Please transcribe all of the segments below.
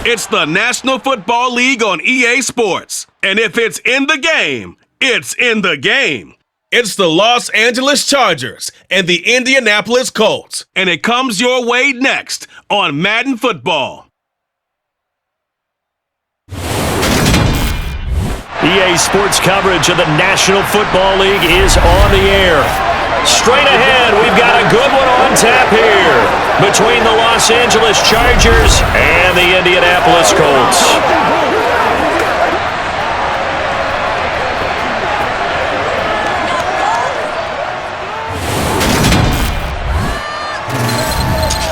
It's the National Football League on EA Sports. And if it's in the game, it's in the game. It's the Los Angeles Chargers and the Indianapolis Colts. And it comes your way next on Madden Football. EA Sports coverage of the National Football League is on the air. Straight ahead, we've got a good one on tap here between the Los Angeles Chargers and the Indianapolis Colts.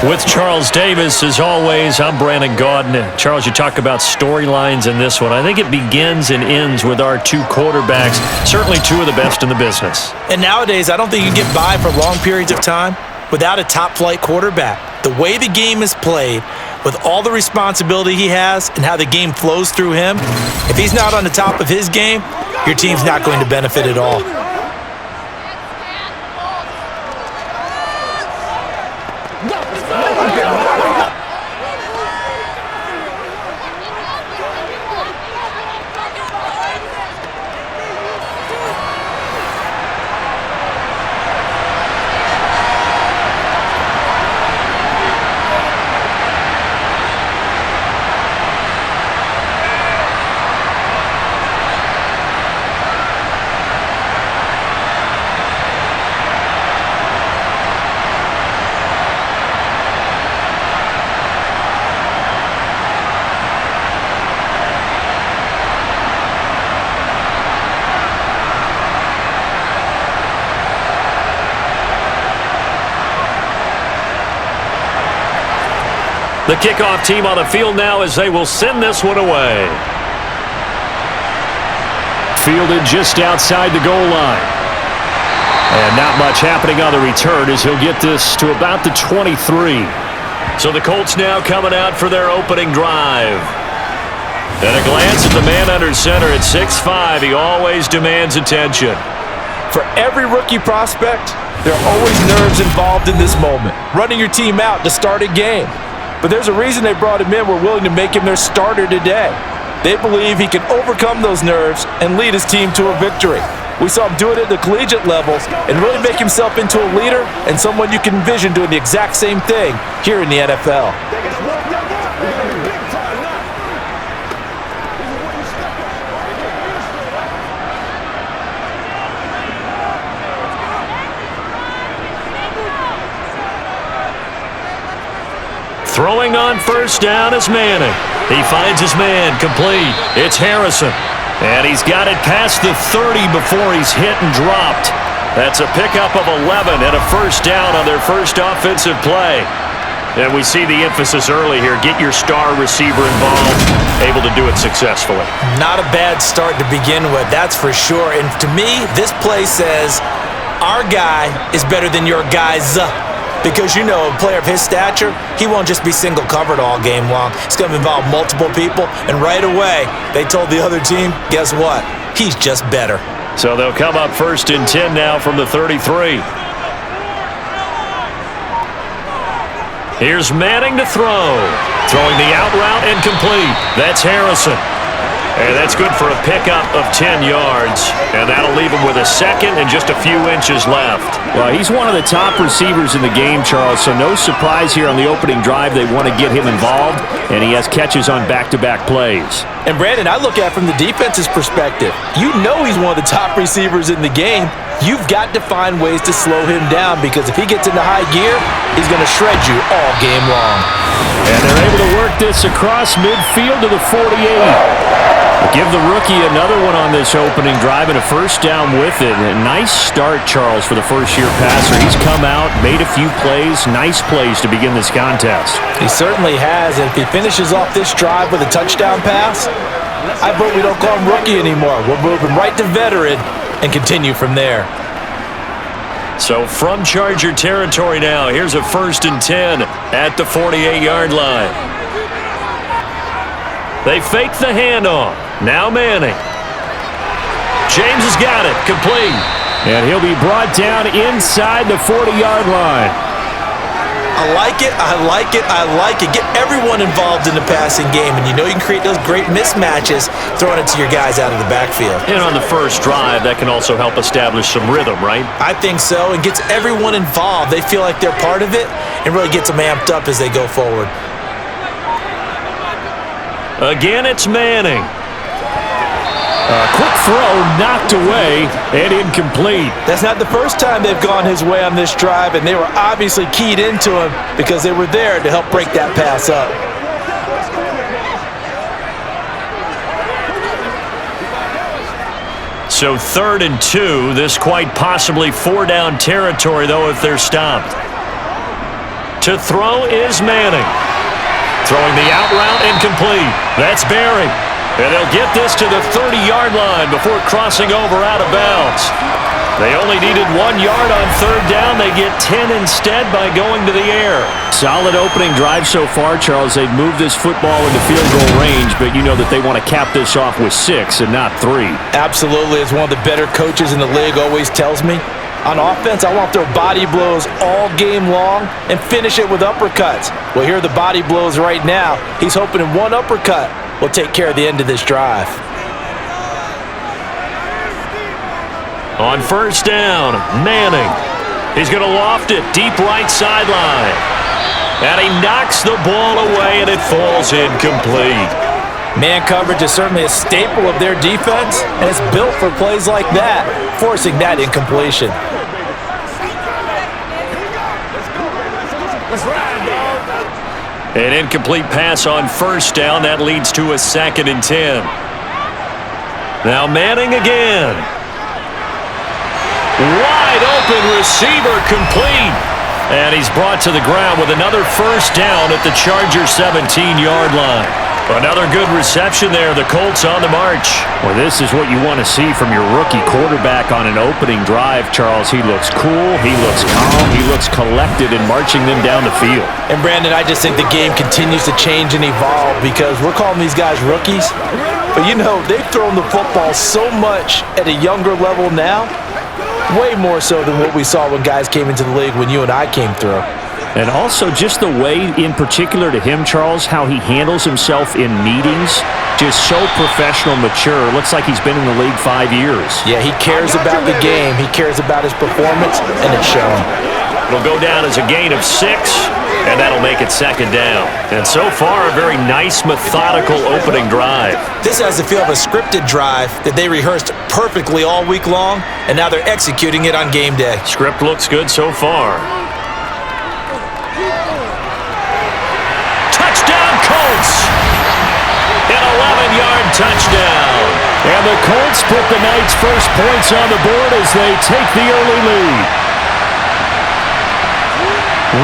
With Charles Davis, as always, I'm Brandon Gaudin. Charles, you talk about storylines in this one. I think it begins and ends with our two quarterbacks, certainly two of the best in the business. And nowadays, I don't think you can get by for long periods of time without a top-flight quarterback. The way the game is played, with all the responsibility he has and how the game flows through him, if he's not on the top of his game, your team's not going to benefit at all. The kickoff team on the field now as they will send this one away. Fielded just outside the goal line. And not much happening on the return as he'll get this to about the 23. So the Colts now coming out for their opening drive. Then a glance at the man under center at 6'5". He always demands attention. For every rookie prospect, there are always nerves involved in this moment. Running your team out to start a game. But there's a reason they brought him in. We're willing to make him their starter today. They believe he can overcome those nerves and lead his team to a victory. We saw him do it at the collegiate levels and really make himself into a leader and someone you can envision doing the exact same thing here in the NFL. Throwing on first down is Manning. He finds his man complete. It's Harrison. And he's got it past the 30 before he's hit and dropped. That's a pickup of 11 and a first down on their first offensive play. And we see the emphasis early here. Get your star receiver involved. Able to do it successfully. Not a bad start to begin with, that's for sure. And to me, this play says, our guy is better than your guy's. Because, you know, a player of his stature, he won't just be single-covered all game long. It's going to involve multiple people, and right away, they told the other team, guess what? He's just better. So they'll come up first and 10 now from the 33. Here's Manning to throw. Throwing the out route and complete. That's Harrison. And that's good for a pickup of 10 yards. And that'll leave him with a second and just a few inches left. Well, he's one of the top receivers in the game, Charles, so no surprise here on the opening drive. They want to get him involved, and he has catches on back-to-back plays. And, Brandon, I look at it from the defense's perspective. You know he's one of the top receivers in the game. You've got to find ways to slow him down because if he gets into high gear, he's going to shred you all game long. And they're able to work this across midfield to the 48. Give the rookie another one on this opening drive and a first down with it. A nice start, Charles, for the first-year passer. He's come out, made a few plays, nice plays to begin this contest. He certainly has, and if he finishes off this drive with a touchdown pass, I vote we don't call him rookie anymore. We'll move him right to veteran and continue from there. So from Charger territory now, here's a first and 10 at the 48-yard line. They fake the handoff. Now Manning. James has got it. Complete. And he'll be brought down inside the 40-yard line. I like it, I like it, I like it. Get everyone involved in the passing game, and you know you can create those great mismatches throwing it to your guys out of the backfield. And on the first drive, that can also help establish some rhythm, right? I think so, and gets everyone involved. They feel like they're part of it and really gets them amped up as they go forward. Again, it's Manning. A quick throw knocked away and incomplete. That's not the first time they've gone his way on this drive, and they were obviously keyed into him because they were there to help break that pass up. So 3rd and 2. This quite possibly 4-down territory, though, if they're stopped. To throw is Manning. Throwing the out route incomplete. That's Barry. And they'll get this to the 30-yard line before crossing over out of bounds. They only needed 1 yard on 3rd down. They get 10 instead by going to the air. Solid opening drive so far, Charles. They've moved this football into field goal range, but you know that they want to cap this off with 6 and not 3. Absolutely. As one of the better coaches in the league always tells me, on offense, I want their body blows all game long and finish it with uppercuts. Well, here are the body blows right now. He's hoping in one uppercut will take care of the end of this drive. On 1st down, Manning. He's going to loft it deep right sideline. And he knocks the ball away, and it falls incomplete. Man coverage is certainly a staple of their defense, and it's built for plays like that, forcing that incompletion. An incomplete pass on 1st down. That leads to a 2nd and 10. Now Manning again. Wide open receiver complete. And he's brought to the ground with another 1st down at the Chargers' 17-yard line. Another good reception there. The Colts on the march. Well, this is what you want to see from your rookie quarterback on an opening drive, Charles. He looks cool, he looks calm, he looks collected in marching them down the field. And, Brandon, I just think the game continues to change and evolve because we're calling these guys rookies. But, you know, they've thrown the football so much at a younger level now, way more so than what we saw when guys came into the league when you and I came through. And also just the way, in particular to him, Charles, how he handles himself in meetings, just so professional, mature. Looks like he's been in the league 5 years. Yeah, he cares about the game. He cares about his performance, and it's showing. It'll go down as a gain of 6, and that'll make it 2nd down. And so far, a very nice, methodical opening drive. This has the feel of a scripted drive that they rehearsed perfectly all week long, and now they're executing it on game day. Script looks good so far. Colts, an 11-yard touchdown. And the Colts put the night's first points on the board as they take the early lead.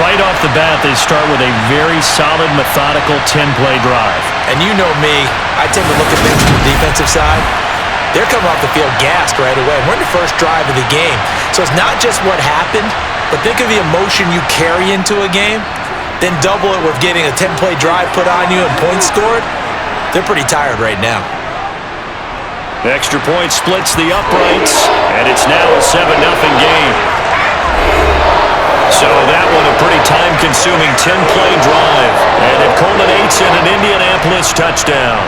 Right off the bat, they start with a very solid, methodical 10-play drive. And you know me, I tend to look at things from the defensive side. They're coming off the field gassed right away. We're in the first drive of the game. So it's not just what happened, but think of the emotion you carry into a game. Then double it with getting a 10-play drive put on you and points scored. They're pretty tired right now. Extra point splits the uprights, and it's now a 7-0 game. So that one a pretty time-consuming 10-play drive, and it culminates in an Indianapolis touchdown.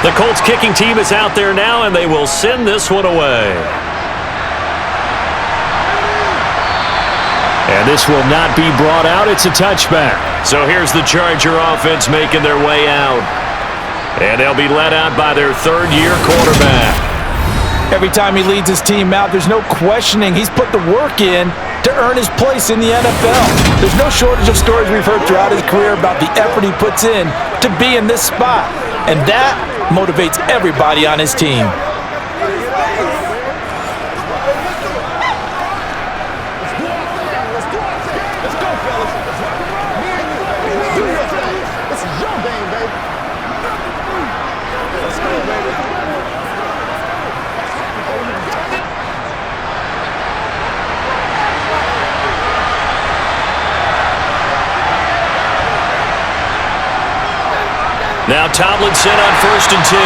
The Colts kicking team is out there now, and they will send this one away. And this will not be brought out. It's a touchback. So here's the Charger offense making their way out. And they'll be led out by their 3rd-year quarterback. Every time he leads his team out, there's no questioning. He's put the work in to earn his place in the NFL. There's no shortage of stories we've heard throughout his career about the effort he puts in to be in this spot. And that motivates everybody on his team. This is your game, baby. Let's go. Now Tomlinson on 1st and 10.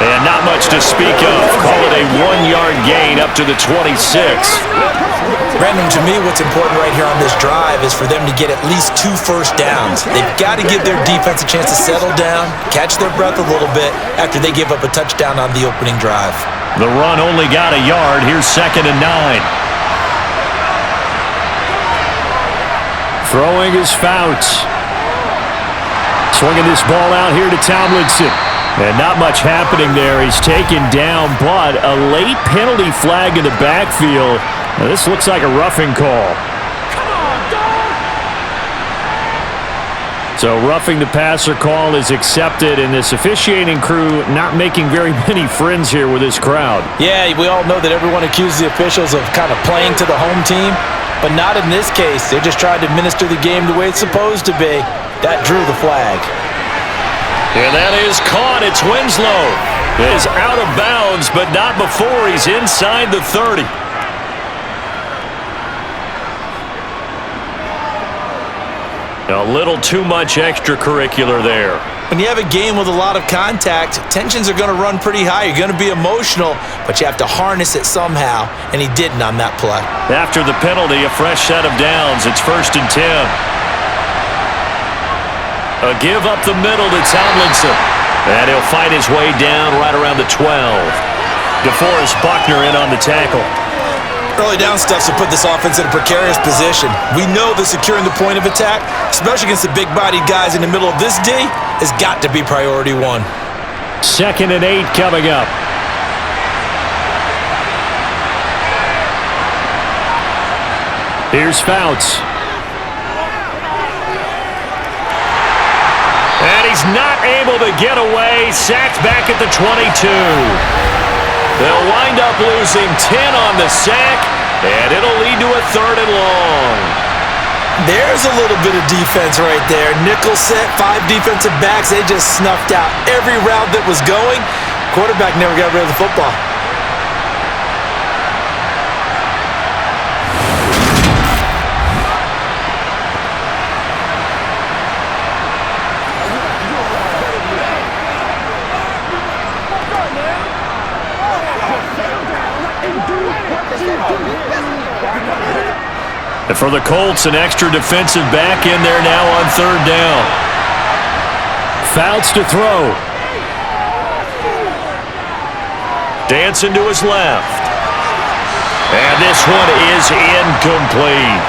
And not much to speak of. Call it a 1-yard gain up to the 26. Brandon, to me, what's important right here on this drive is for them to get at least 2 first downs. They've got to give their defense a chance to settle down, catch their breath a little bit after they give up a touchdown on the opening drive. The run only got a yard. Here's 2nd and 9. Throwing is Fouts. Swinging this ball out here to Tomlinson. And not much happening there. He's taken down, but a late penalty flag in the backfield. Now, this looks like a roughing call. So roughing the passer call is accepted, and this officiating crew not making very many friends here with this crowd. Yeah, we all know that everyone accuses the officials of kind of playing to the home team, but not in this case. They're just trying to administer the game the way it's supposed to be. That drew the flag. And that is caught. It's Winslow. It is out of bounds, but not before he's inside the 30. A little too much extracurricular there. When you have a game with a lot of contact, tensions are going to run pretty high. You're going to be emotional, but you have to harness it somehow, and he didn't on that play. After the penalty, a fresh set of downs. It's 1st and 10. A give up the middle to Tomlinson. And he'll fight his way down right around the 12. DeForest Buckner in on the tackle. Early down stuff will put this offense in a precarious position. We know that securing the point of attack, especially against the big-bodied guys in the middle of this D, has got to be priority 1. 2nd and 8 coming up. Here's Fouts. And he's not able to get away. Sacked back at the 22. They'll wind up losing 10 on the sack, and it'll lead to a 3rd and long. There's a little bit of defense right there. Nickel set, 5 defensive backs. They just snuffed out every route that was going. Quarterback never got rid of the football. And for the Colts, an extra defensive back in there now on 3rd down. Fouts to throw. Dancing to his left. And this one is incomplete.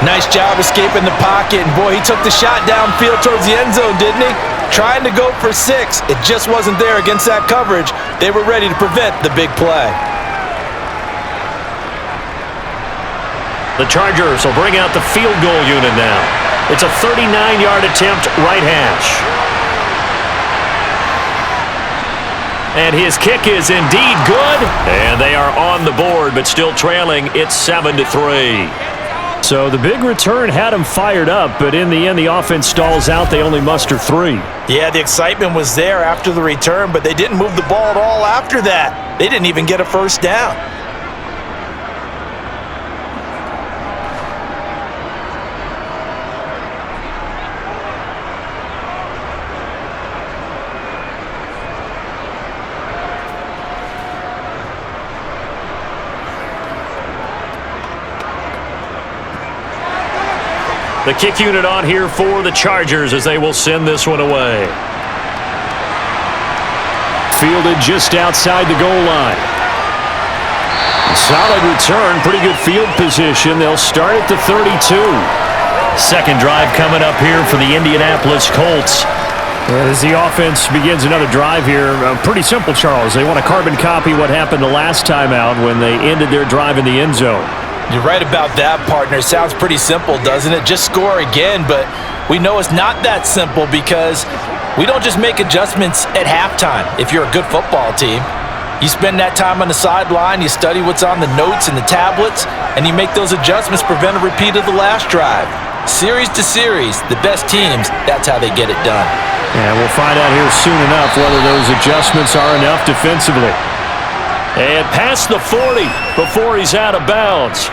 Nice job escaping the pocket. And boy, he took the shot downfield towards the end zone, didn't he? Trying to go for 6. It just wasn't there against that coverage. They were ready to prevent the big play. The Chargers will bring out the field goal unit now. It's a 39-yard attempt, right hash. And his kick is indeed good. And they are on the board, but still trailing. It's 7-3. So the big return had him fired up, but in the end, the offense stalls out. They only muster 3. Yeah, the excitement was there after the return, but they didn't move the ball at all after that. They didn't even get a first down. The kick unit on here for the Chargers as they will send this one away. Fielded just outside the goal line. Solid return, pretty good field position. They'll start at the 32. Second drive coming up here for the Indianapolis Colts. As the offense begins another drive here, pretty simple, Charles. They want to carbon copy what happened the last time out when they ended their drive in the end zone. You're right about that, partner. Sounds pretty simple, doesn't it? Just score again, but we know it's not that simple because we don't just make adjustments at halftime if you're a good football team. You spend that time on the sideline, you study what's on the notes and the tablets, and you make those adjustments, prevent a repeat of the last drive. Series to series, the best teams, that's how they get it done. And we'll find out here soon enough whether those adjustments are enough defensively. And past the 40 before he's out of bounds.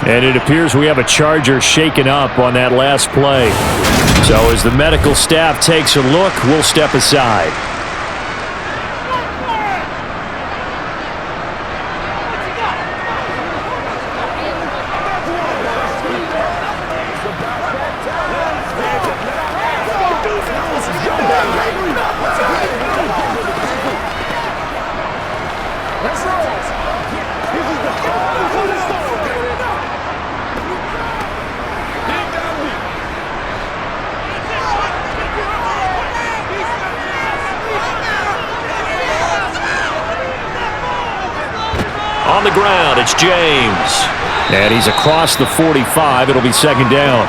And it appears we have a Charger shaken up on that last play. So as the medical staff takes a look, we'll step aside. On the ground, it's James. And he's across the 45. It'll be second down.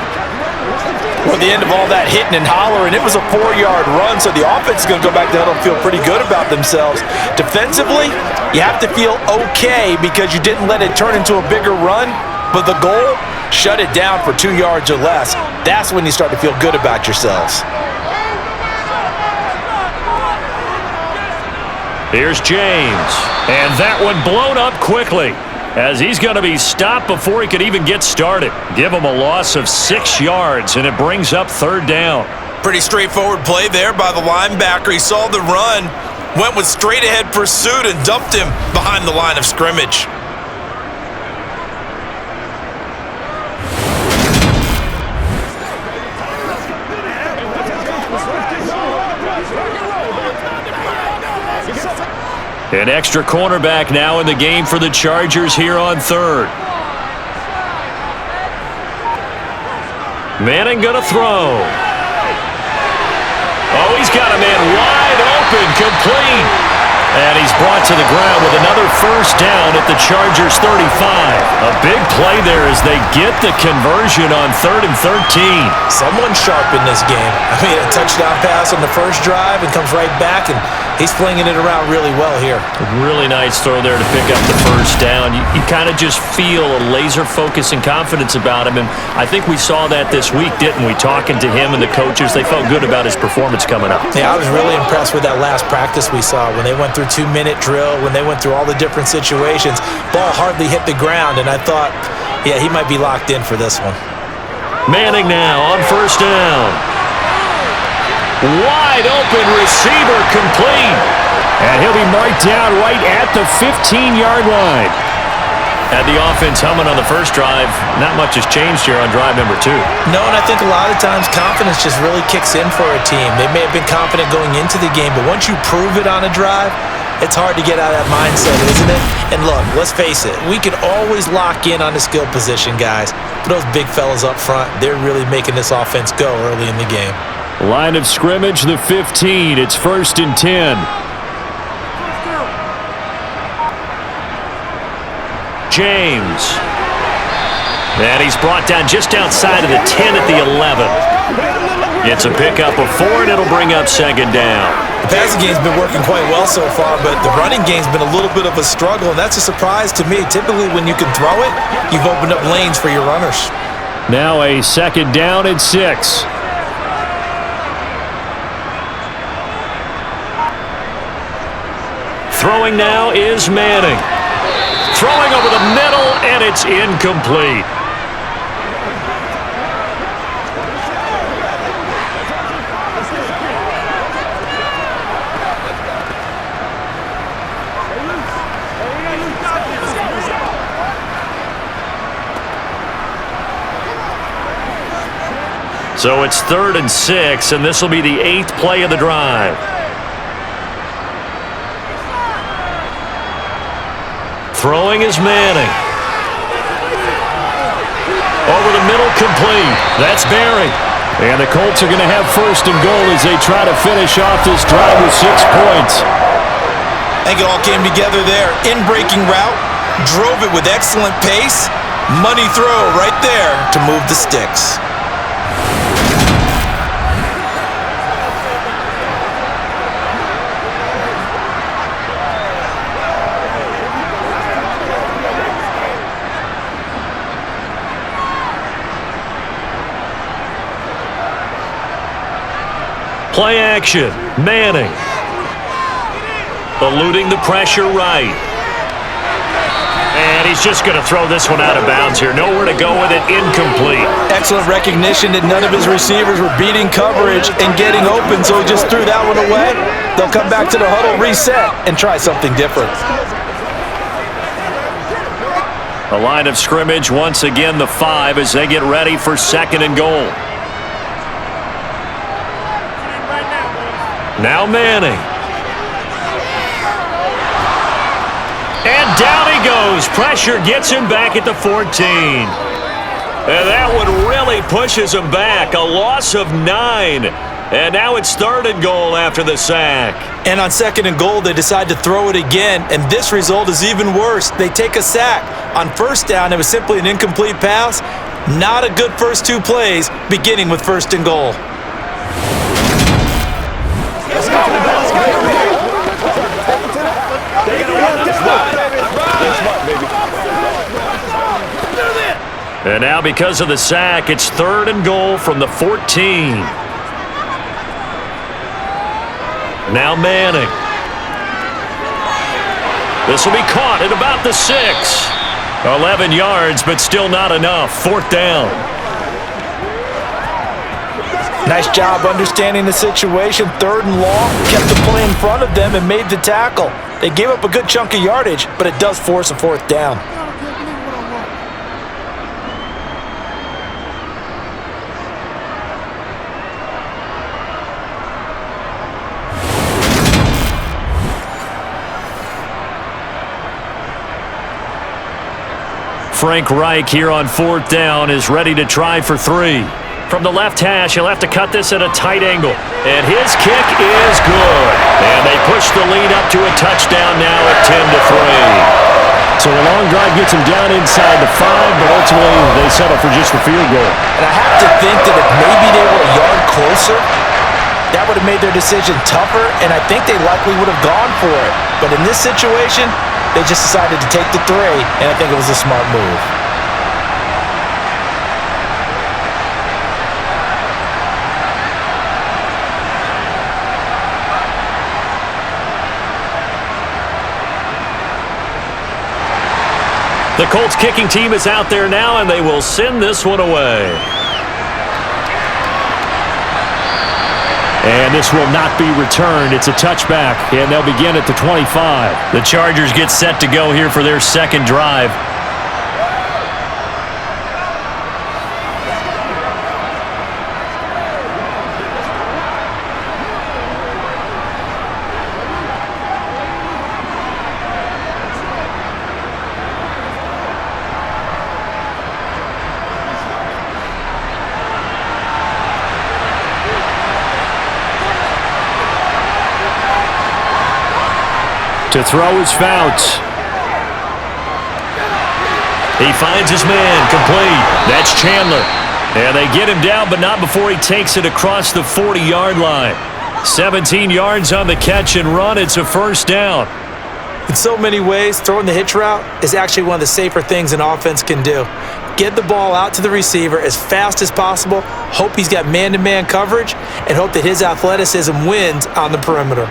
Well, at the end of all that hitting and hollering, it was a 4-yard run, so the offense is going to go back to huddle and feel pretty good about themselves. Defensively, you have to feel okay because you didn't let it turn into a bigger run, but the goal, shut it down for 2 yards or less. That's when you start to feel good about yourselves. Here's James, and that one blown up quickly as he's going to be stopped before he could even get started. Give him a loss of 6 yards, and it brings up third down. Pretty straightforward play there by the linebacker. He saw the run, went with straight-ahead pursuit, and dumped him behind the line of scrimmage. An extra cornerback now in the game for the Chargers here on third. Manning gonna throw. Oh, he's got a man wide open, complete. And he's brought to the ground with another first down at the Chargers 35. A big play there as they get the conversion on 3rd and 13. Someone sharp in this game. I mean, a touchdown pass on the first drive and comes right back, and he's flinging it around really well here. A really nice throw there to pick up the first down. You kind of just feel a laser focus and confidence about him, and I think we saw that this week, didn't we? Talking to him and the coaches, they felt good about his performance coming up. Yeah, I was really impressed with that last practice we saw when they went through 2-minute drill, when they went through all the different situations. Ball hardly hit the ground, and I thought, yeah, he might be locked in for this one. Manning now on first down. Wide open receiver, complete. And he'll be marked down right at the 15-yard line. Had the offense humming on the first drive. Not much has changed here on drive number 2. No, and I think a lot of times confidence just really kicks in for a team. They may have been confident going into the game, but once you prove it on a drive, it's hard to get out of that mindset, isn't it? And look, let's face it, we can always lock in on the skill position, guys. But those big fellas up front, they're really making this offense go early in the game. Line of scrimmage, the 15. It's 1st and 10. James. And he's brought down just outside of the 10 at the 11. It's a pickup of 4, and it'll bring up second down. The passing game's been working quite well so far, but the running game's been a little bit of a struggle, and that's a surprise to me. Typically, when you can throw it, you've opened up lanes for your runners. Now a second down and 6. Throwing now is Manning. Throwing over the middle, and it's incomplete. So it's 3rd and 6, and this will be the 8th play of the drive. Throwing is Manning. Over the middle, complete. That's Barry. And the Colts are going to have 1st and goal as they try to finish off this drive with 6 points. I think it all came together there. In-breaking route, drove it with excellent pace. Money throw right there to move the sticks. Play action. Manning. Eluding the pressure right. And he's just going to throw this one out of bounds here. Nowhere to go with it. Incomplete. Excellent recognition that none of his receivers were beating coverage and getting open, so he just threw that one away. They'll come back to the huddle, reset, and try something different. The line of scrimmage, once again, the 5 as they get ready for 2nd and goal. Now Manning. And down he goes. Pressure gets him back at the 14. And that one really pushes him back. A loss of 9. And now it's 3rd and goal after the sack. And on 2nd and goal, they decide to throw it again, and this result is even worse. They take a sack. On 1st down, it was simply an incomplete pass. Not a good first 2 plays, beginning with 1st and goal. And now because of the sack, it's 3rd and goal from the 14. Now Manning. This will be caught at about the 6. 11 yards, but still not enough. 4th down. Nice job understanding the situation. 3rd and long, kept the play in front of them and made the tackle. They gave up a good chunk of yardage, but it does force a 4th down. Frank Reich here on 4th down is ready to try for 3. From the left hash, he'll have to cut this at a tight angle. And his kick is good. And they push the lead up to a touchdown now at 10-3. So a long drive gets him down inside the 5, but ultimately they settle for just the field goal. And I have to think that if maybe they were a yard closer, that would have made their decision tougher, and I think they likely would have gone for it. But in this situation, they just decided to take the 3, and I think it was a smart move. The Colts kicking team is out there now, and they will send this one away. And this will not be returned. It's a touchback, and they'll begin at the 25. The Chargers get set to go here for their 2nd drive. To throw is Fouts. He finds his man, complete. That's Chandler. And they get him down, but not before he takes it across the 40-yard line. 17 yards on the catch and run. It's a 1st down. In so many ways, throwing the hitch route is actually one of the safer things an offense can do. Get the ball out to the receiver as fast as possible, hope he's got man-to-man coverage, and hope that his athleticism wins on the perimeter.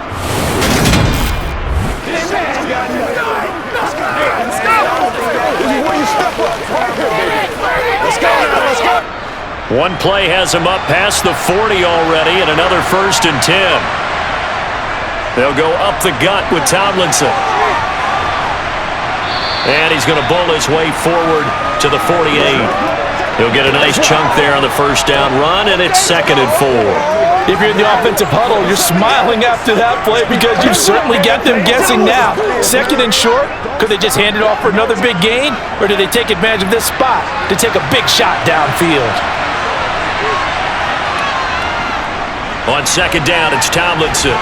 One play has him up past the 40 already, and another 1st and 10. They'll go up the gut with Tomlinson. And he's going to bowl his way forward to the 48. He'll get a nice chunk there on the 1st down run, and it's 2nd and 4. If you're in the offensive huddle, you're smiling after that play because you've certainly got them guessing now. 2nd and short, could they just hand it off for another big gain, or do they take advantage of this spot to take a big shot downfield? On 2nd down, it's Tomlinson.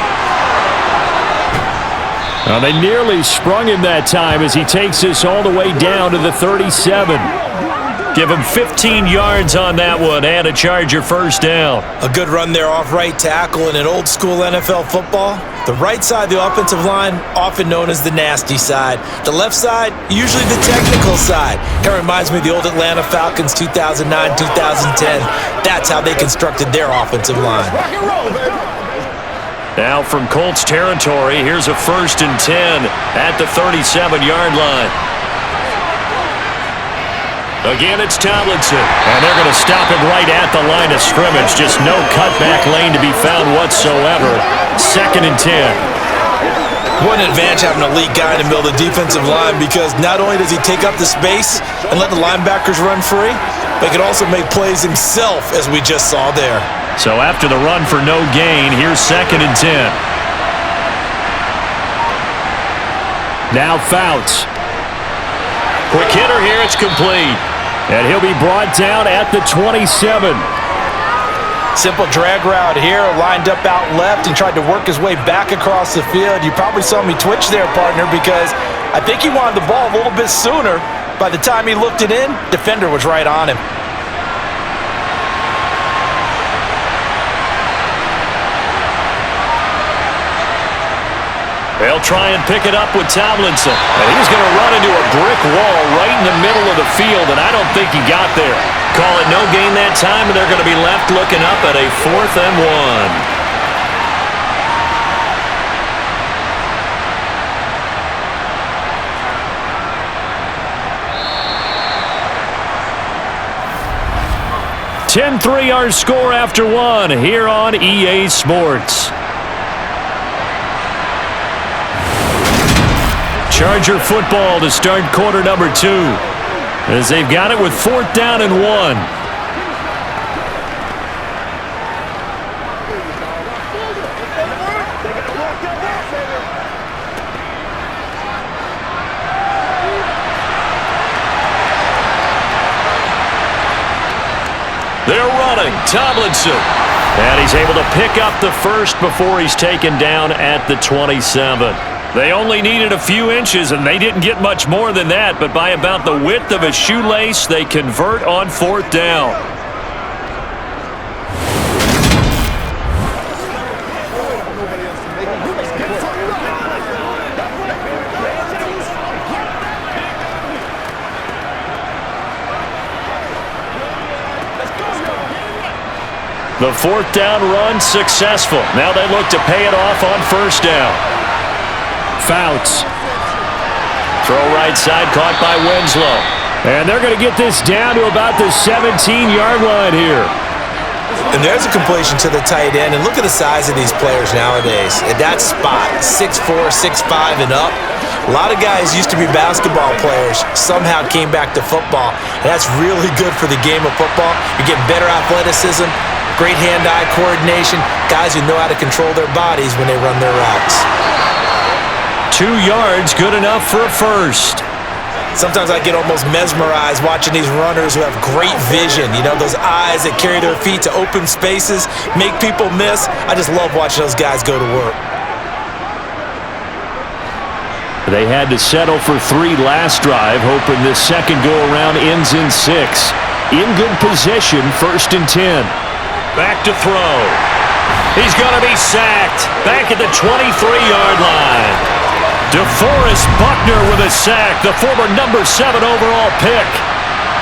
Now they nearly sprung him that time as he takes this all the way down to the 37. Give him 15 yards on that one and a Charger 1st down. A good run there off right tackle in an old school NFL football. The right side of the offensive line, often known as the nasty side. The left side, usually the technical side. Kind of reminds me of the old Atlanta Falcons 2009, 2010. That's how they constructed their offensive line. Now from Colts territory, here's a 1st and 10 at the 37-yard line. Again, it's Tomlinson. And they're going to stop him right at the line of scrimmage. Just no cutback lane to be found whatsoever. 2nd and 10. What an advantage having an elite guy in the middle of the defensive line, because not only does he take up the space and let the linebackers run free, but he can also make plays himself, as we just saw there. So after the run for no gain, here's 2nd and 10. Now Fouts. Quick hitter here, it's complete. And he'll be brought down at the 27. Simple drag route here, lined up out left and tried to work his way back across the field. You probably saw me twitch there, partner, because I think he wanted the ball a little bit sooner. By the time he looked it in, defender was right on him. They'll try and pick it up with Tomlinson. And he's going to run into a brick wall right in the middle of the field, and I don't think he got there. Call it no gain that time, and they're going to be left looking up at a 4th and 1. 10-3 our score after 1 here on EA Sports. Charger football to start quarter number 2, as they've got it with 4th down and 1. They're running. Tomlinson. And he's able to pick up the first before he's taken down at the 27. They only needed a few inches, and they didn't get much more than that, but by about the width of a shoelace, they convert on 4th down. The 4th down run successful. Now they look to pay it off on 1st down. Fouts. Throw right side, caught by Winslow. And they're going to get this down to about the 17-yard line here. And there's a completion to the tight end. And look at the size of these players nowadays. At that spot, 6'4", 6'5", and up. A lot of guys used to be basketball players, somehow came back to football. And that's really good for the game of football. You're getting better athleticism, great hand-eye coordination, guys who know how to control their bodies when they run their routes. 2 yards, good enough for a first. Sometimes I get almost mesmerized watching these runners who have great vision. You know, those eyes that carry their feet to open spaces, make people miss. I just love watching those guys go to work. They had to settle for 3 last drive, hoping this second go-around ends in 6. In good position, 1st and 10. Back to throw. He's going to be sacked. Back at the 23-yard line. DeForest Buckner with a sack, the former number 7 overall pick.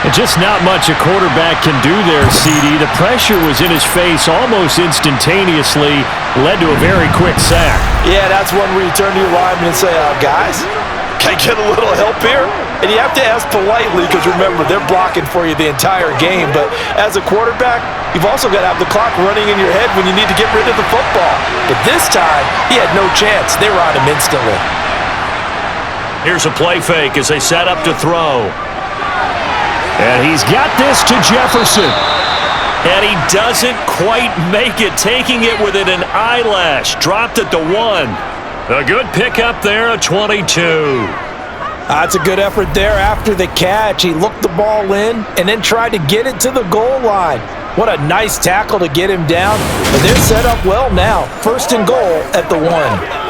And just not much a quarterback can do there, CD. The pressure was in his face almost instantaneously, led to a very quick sack. Yeah, that's one where you turn to your lineman and say, guys, can I get a little help here? And you have to ask politely, because remember, they're blocking for you the entire game. But as a quarterback, you've also got to have the clock running in your head when you need to get rid of the football. But this time, he had no chance. They were on him instantly. Here's a play fake as they set up to throw. And he's got this to Jefferson. And he doesn't quite make it, taking it within an eyelash. Dropped at the 1. A good pickup there, a 22. That's a good effort there after the catch. He looked the ball in and then tried to get it to the goal line. What a nice tackle to get him down. But they're set up well now. 1st and goal at the 1.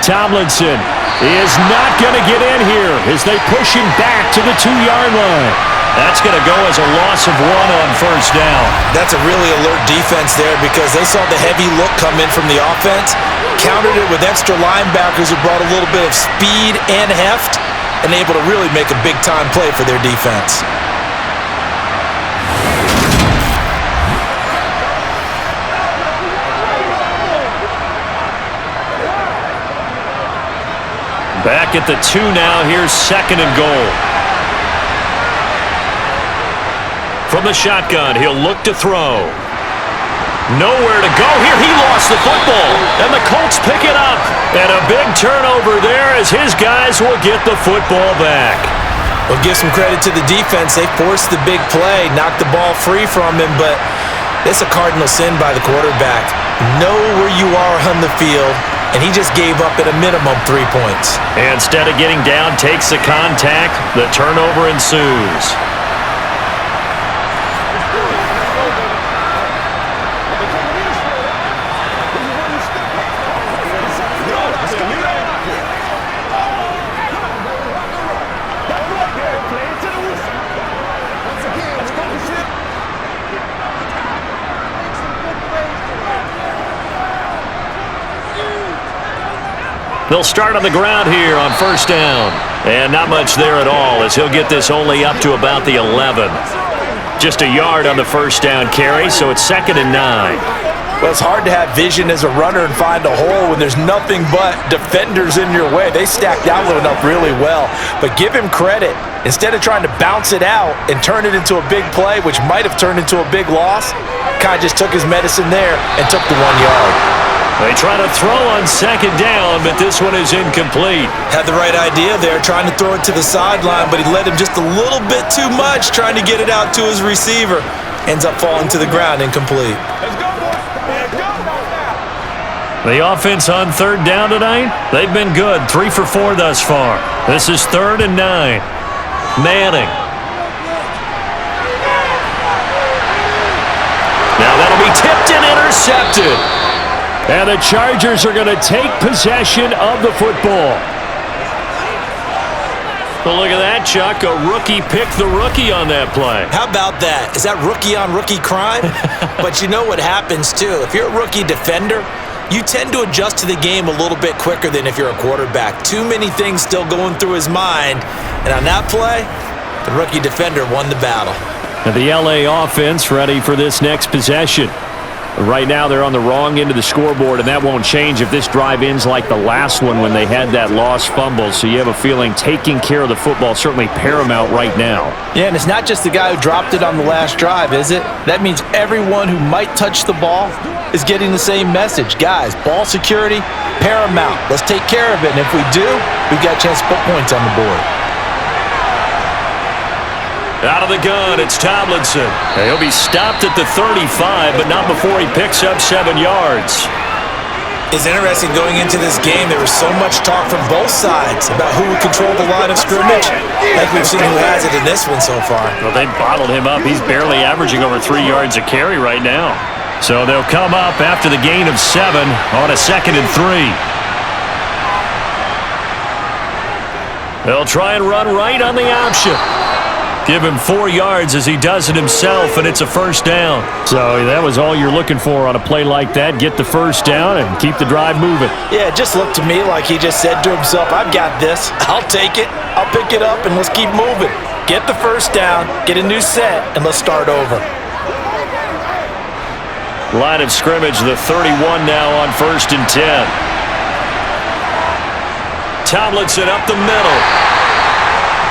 Tomlinson is not going to get in here as they push him back to the 2-yard line. That's going to go as a loss of 1 on 1st down. That's a really alert defense there, because they saw the heavy look come in from the offense, countered it with extra linebackers who brought a little bit of speed and heft, and able to really make a big-time play for their defense. Back at the 2 now. Here's 2nd and goal. From the shotgun, he'll look to throw. Nowhere to go here. He lost the football, and the Colts pick it up. And a big turnover there as his guys will get the football back. We'll give some credit to the defense. They forced the big play, knocked the ball free from him, but it's a cardinal sin by the quarterback. Know where you are on the field, and he just gave up at a minimum 3 points. And instead of getting down, takes the contact. The turnover ensues. They'll start on the ground here on 1st down. And not much there at all as he'll get this only up to about the 11. Just a yard on the 1st down carry, so it's 2nd and 9. Well, it's hard to have vision as a runner and find a hole when there's nothing but defenders in your way. They stacked out up really well. But give him credit. Instead of trying to bounce it out and turn it into a big play, which might have turned into a big loss, kind of just took his medicine there and took the 1 yard. They try to throw on 2nd down, but this one is incomplete. Had the right idea there, trying to throw it to the sideline, but he led him just a little bit too much, trying to get it out to his receiver. Ends up falling to the ground, incomplete. The offense on 3rd down tonight, they've been good. 3 for 4 thus far. This is 3rd and 9. Manning. Now that'll be tipped and intercepted. And the Chargers are going to take possession of the football. Well, look at that, Chuck. A rookie picked the rookie on that play. How about that? Is that rookie-on-rookie crime? But you know what happens, too. If you're a rookie defender, you tend to adjust to the game a little bit quicker than if you're a quarterback. Too many things still going through his mind. And on that play, the rookie defender won the battle. And the LA offense ready for this next possession. Right now, they're on the wrong end of the scoreboard, and that won't change if this drive ends like the last one when they had that lost fumble. So you have a feeling taking care of the football is certainly paramount right now. Yeah, and it's not just the guy who dropped it on the last drive, is it? That means everyone who might touch the ball is getting the same message. Guys, ball security, paramount. Let's take care of it, and if we do, we've got a chance to put points on the board. Out of the gun, it's Tomlinson. He'll be stopped at the 35, but not before he picks up 7 yards. It's interesting going into this game. There was so much talk from both sides about who would control the line of scrimmage. Like we've seen who has it in this one so far. Well, they bottled him up. He's barely averaging over 3 yards a carry right now. So they'll come up after the gain of 7 on a 2nd and 3. They'll try and run right on the option. Give him 4 yards as he does it himself, and it's a 1st down. So that was all you're looking for on a play like that. Get the 1st down and keep the drive moving. Yeah, it just looked to me like he just said to himself, I've got this. I'll take it. I'll pick it up, and let's keep moving. Get the 1st down, get a new set, and let's start over. Line of scrimmage, the 31 now on 1st and 10. Tomlinson up the middle.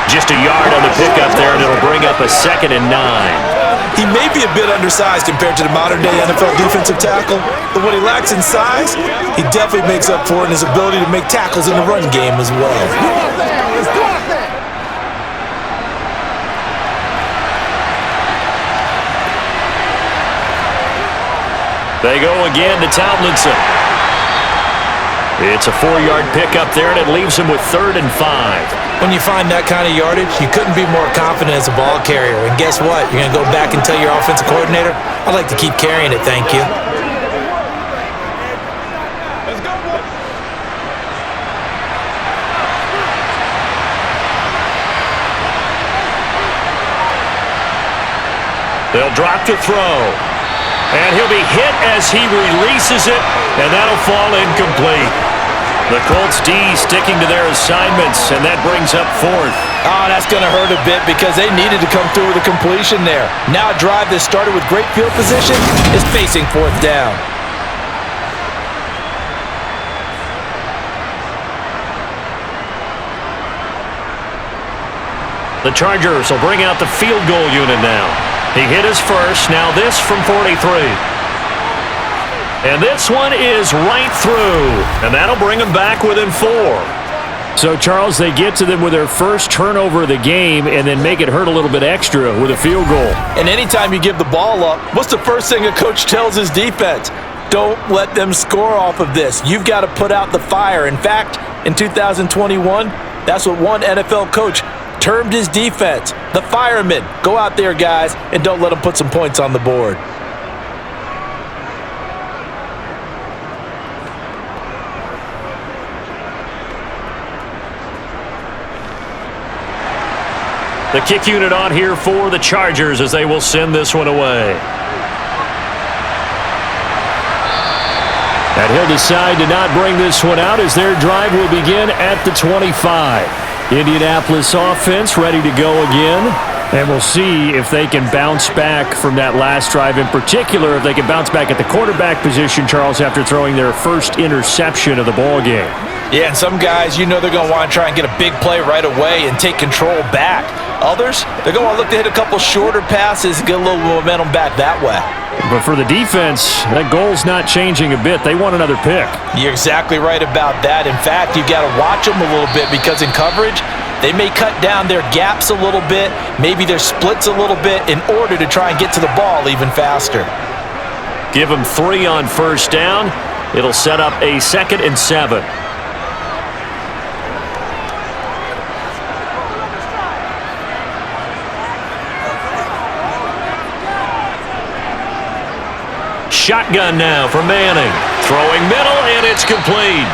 Just a yard on the pickup there, and it'll bring up a 2nd and 9. He may be a bit undersized compared to the modern-day NFL defensive tackle, but what he lacks in size, he definitely makes up for in his ability to make tackles in the run game as well. They go again to Tomlinson. It's a 4-yard pickup there, and it leaves him with 3rd and 5. When you find that kind of yardage, you couldn't be more confident as a ball carrier. And guess what? You're going to go back and tell your offensive coordinator, I'd like to keep carrying it, thank you. They'll drop to throw. And he'll be hit as he releases it, and that'll fall incomplete. The Colts D sticking to their assignments, and that brings up 4th. Oh, that's going to hurt a bit because they needed to come through with a completion there. Now a drive that started with great field position is facing 4th down. The Chargers will bring out the field goal unit now. He hit his first. Now this from 43. And this one is right through. And that'll bring them back within 4. So, Charles, they get to them with their first turnover of the game and then make it hurt a little bit extra with a field goal. And anytime you give the ball up, what's the first thing a coach tells his defense? Don't let them score off of this. You've got to put out the fire. In fact, in 2021, that's what one NFL coach termed his defense, the firemen. Go out there, guys, and don't let them put some points on the board. The kick unit on here for the Chargers as they will send this one away. And he'll decide to not bring this one out as their drive will begin at the 25. Indianapolis offense ready to go again. And we'll see if they can bounce back from that last drive. In particular, if they can bounce back at the quarterback position, Charles, after throwing their first interception of the ball game. Yeah, and some guys, you know they're going to want to try and get a big play right away and take control back. Others, they're going to look to hit a couple shorter passes and get a little momentum back that way. But for the defense, that goal's not changing a bit. They want another pick. You're exactly right about that. In fact, you've got to watch them a little bit because in coverage, they may cut down their gaps a little bit, maybe their splits a little bit in order to try and get to the ball even faster. Give them 3 on first down. It'll set up a 2nd and 7. Shotgun now for Manning. Throwing middle, and it's complete.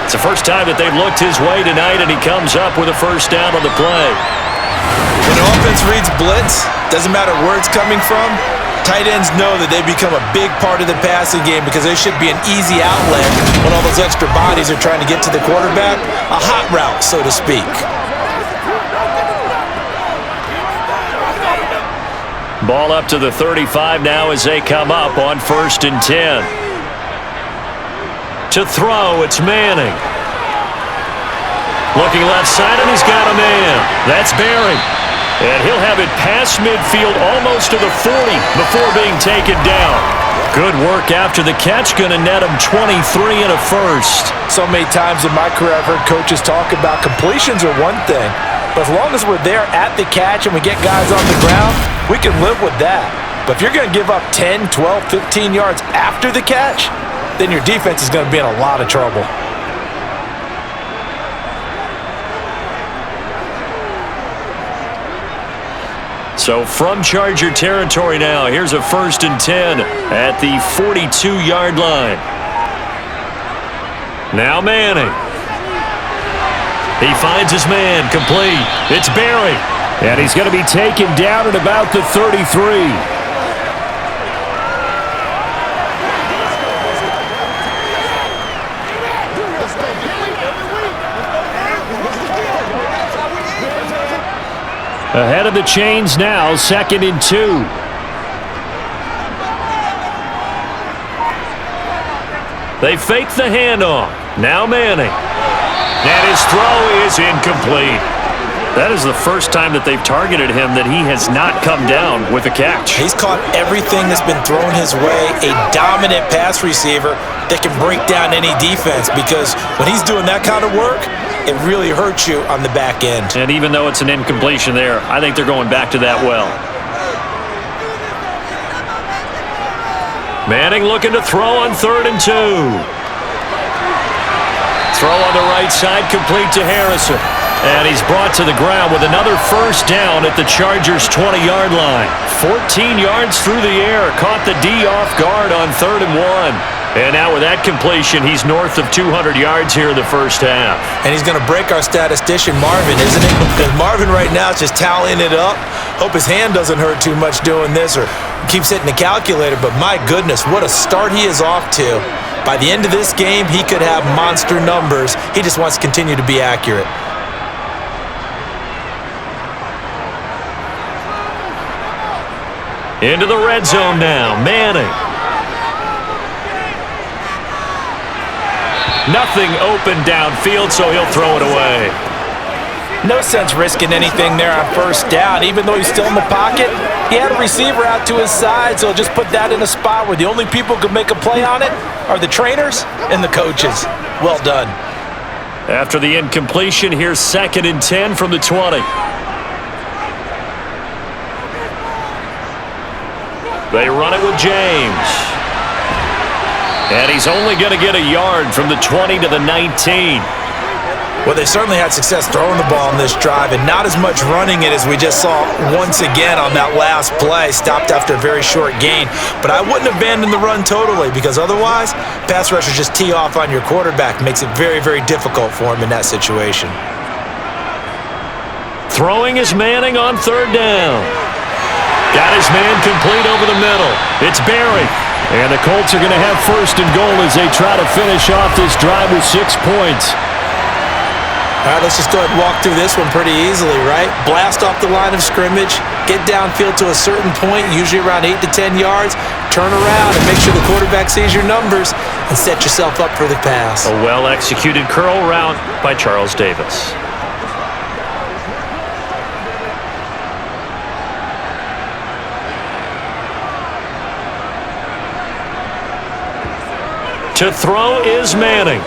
It's the first time that they've looked his way tonight, and he comes up with a first down on the play. When an offense reads blitz, doesn't matter where it's coming from, tight ends know that they become a big part of the passing game because there should be an easy outlet when all those extra bodies are trying to get to the quarterback. A hot route, so to speak. Ball up to the 35 now as they come up on 1st and 10. To throw, it's Manning. Looking left side, and he's got a man. That's Barry. And he'll have it past midfield almost to the 40 before being taken down. Good work after the catch. Going to net him 23 and a first. So many times in my career I've heard coaches talk about completions are one thing. But as long as we're there at the catch and we get guys on the ground, we can live with that. But if you're going to give up 10, 12, 15 yards after the catch, then your defense is going to be in a lot of trouble. So from Charger territory now, here's a 1st and 10 at the 42-yard line. Now Manning. He finds his man, complete. It's Barry. And he's going to be taken down at about the 33. Ahead of the chains now, 2nd and 2. They fake the handoff. Now Manning. And his throw is incomplete. That is the first time that they've targeted him that he has not come down with a catch. He's caught everything that's been thrown his way. A dominant pass receiver that can break down any defense because when he's doing that kind of work, it really hurts you on the back end. And even though it's an incompletion there, I think they're going back to that well. Manning looking to throw on 3rd and 2. Throw on the right side, complete to Harrison. And he's brought to the ground with another first down at the Chargers' 20-yard line. 14 yards through the air. Caught the D off guard on 3rd and 1. And now with that completion, he's north of 200 yards here in the first half. And he's going to break our statistician, Marvin, isn't it? Because Marvin right now is just tallying it up. Hope his hand doesn't hurt too much doing this or keeps hitting the calculator. But my goodness, what a start he is off to. By the end of this game, he could have monster numbers. He just wants to continue to be accurate. Into the red zone now, Manning. Nothing open downfield, so he'll throw it away. No sense risking anything there on first down. Even though he's still in the pocket, he had a receiver out to his side, so just put that in a spot where the only people who can make a play on it are the trainers and the coaches. Well done. After the incompletion, here's 2nd and 10 from the 20. They run it with James. And he's only going to get a yard from the 20 to the 19. Well, they certainly had success throwing the ball on this drive and not as much running it as we just saw once again on that last play. Stopped after a very short gain. But I wouldn't abandon the run totally because otherwise, pass rushers just tee off on your quarterback. Makes it very, very difficult for him in that situation. Throwing is Manning on 3rd down. Got his man complete over the middle. It's Barry. And the Colts are going to have 1st and goal as they try to finish off this drive with 6 points. All right, let's just go ahead and walk through this one pretty easily, right? Blast off the line of scrimmage, get downfield to a certain point, usually around 8 to 10 yards, turn around and make sure the quarterback sees your numbers and set yourself up for the pass. A well-executed curl route by Charles Davis. To throw is Manning.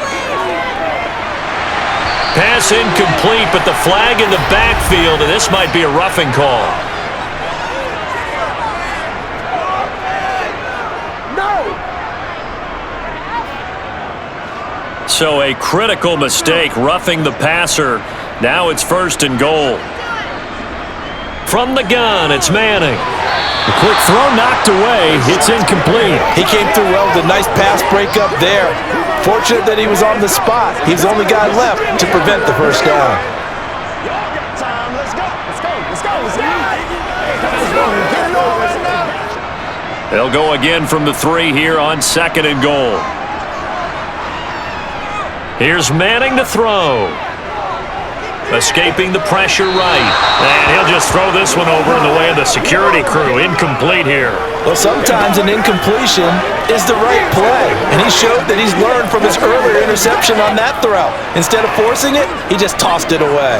Pass incomplete, but the flag in the backfield, and this might be a roughing call. So a critical mistake, roughing the passer. Now it's 1st and goal. From the gun, it's Manning. The quick throw knocked away. It's incomplete. He came through well with a nice pass breakup there. Fortunate that he was on the spot. He's the only guy left to prevent the first down. They'll go again from the 3 here on 2nd and goal. Here's Manning to throw. Escaping the pressure right. And he'll just throw this one over in the way of the security crew. Incomplete here. Well, sometimes an incompletion is the right play. And he showed that he's learned from his earlier interception on that throw. Instead of forcing it, he just tossed it away.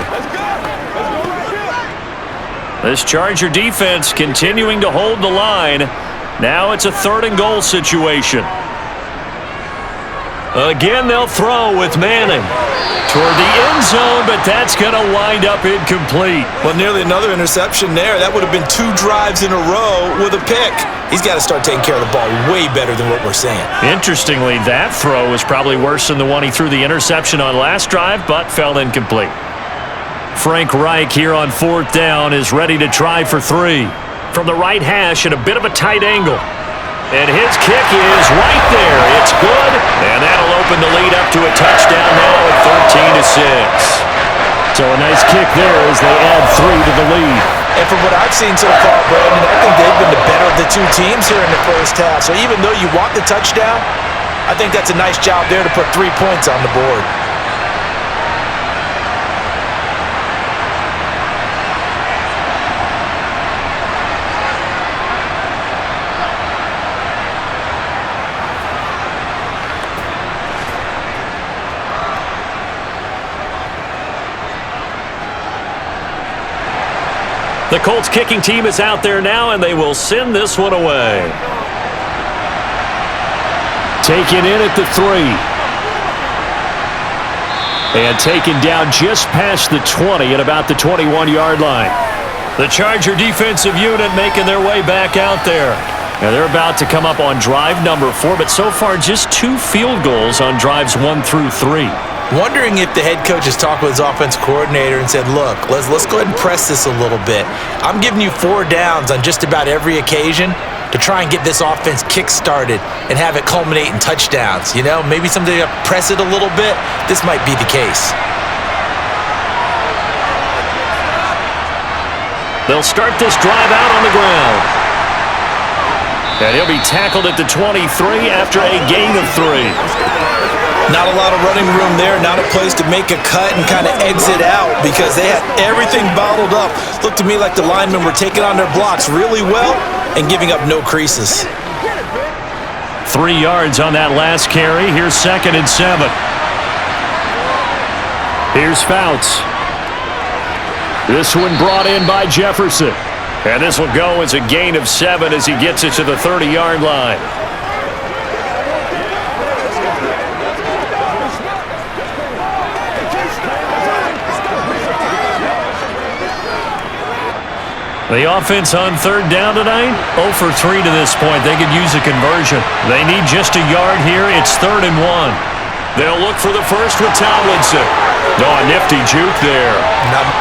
This Charger defense continuing to hold the line. Now it's a 3rd and goal situation. Again, they'll throw with Manning. Toward the end zone, but that's going to wind up incomplete. Well, nearly another interception there. That would have been 2 drives in a row with a pick. He's got to start taking care of the ball way better than what we're seeing. Interestingly, that throw was probably worse than the one he threw the interception on last drive, but fell incomplete. Frank Reich here on 4th down is ready to try for 3. From the right hash at a bit of a tight angle. And his kick is right there. It's good, and that'll open the lead up to a touchdown now at 13-6. So a nice kick there as they add 3 to the lead. And from what I've seen so far, Brandon, I think they've been the better of the 2 teams here in the first half. So even though you want the touchdown, I think that's a nice job there to put 3 points on the board. The Colts kicking team is out there now, and they will send this one away. Taken in at the 3. And taken down just past the 20 at about the 21-yard line. The Charger defensive unit making their way back out there. Now they're about to come up on drive number 4, but so far just 2 field goals on drives 1 through 3. Wondering if the head coach has talked with his offense coordinator and said, look, let's go ahead and press this a little bit. I'm giving you 4 downs on just about every occasion to try and get this offense kick-started and have it culminate in touchdowns. You know, maybe someday to press it a little bit. This might be the case. They'll start this drive out on the ground. And he'll be tackled at the 23 after a gain of 3. Not a lot of running room there, not a place to make a cut and kind of exit out because they had everything bottled up. Looked to me like the linemen were taking on their blocks really well and giving up no creases. 3 yards on that last carry. Here's 2nd and 7. Here's Fouts. This one brought in by Jefferson. And this will go as a gain of 7 as he gets it to the 30-yard line. The offense on third down tonight, 0 for 3 to this point. They could use a conversion. They need just a yard here. It's 3rd and 1. They'll look for the first with Tomlinson. Oh, a nifty juke there.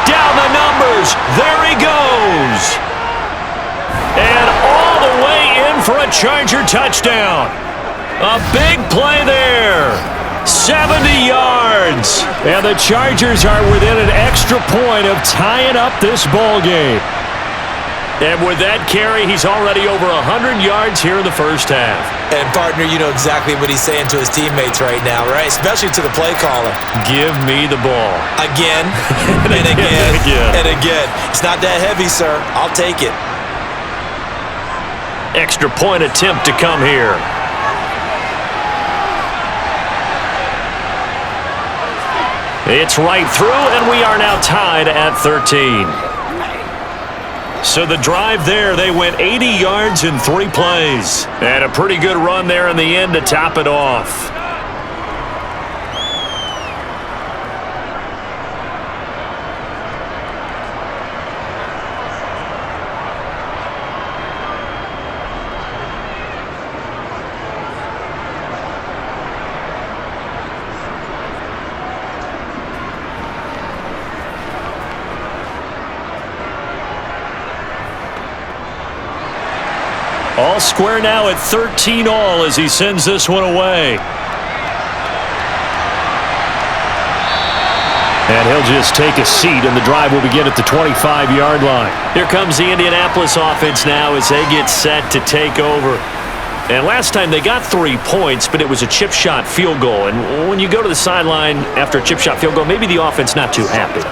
Down the numbers. There he goes. And all the way in for a Charger touchdown. A big play there. 70 yards. And the Chargers are within an extra point of tying up this ball game. And with that carry, he's already over 100 yards here in the first half. And, partner, you know exactly what he's saying to his teammates right now, right? Especially to the play caller. Give me the ball. Again, and again, and again. It's not that heavy, sir. I'll take it. Extra point attempt to come here. It's right through, and we are now tied at 13. So the drive there, they went 80 yards in 3 plays. And a pretty good run there in the end to top it off. All square now at 13 all as he sends this one away. And he'll just take a seat, and the drive will begin at the 25-yard line. Here comes the Indianapolis offense now as they get set to take over. And last time they got 3 points, but it was a chip shot field goal. And when you go to the sideline after a chip shot field goal, maybe the offense not too happy.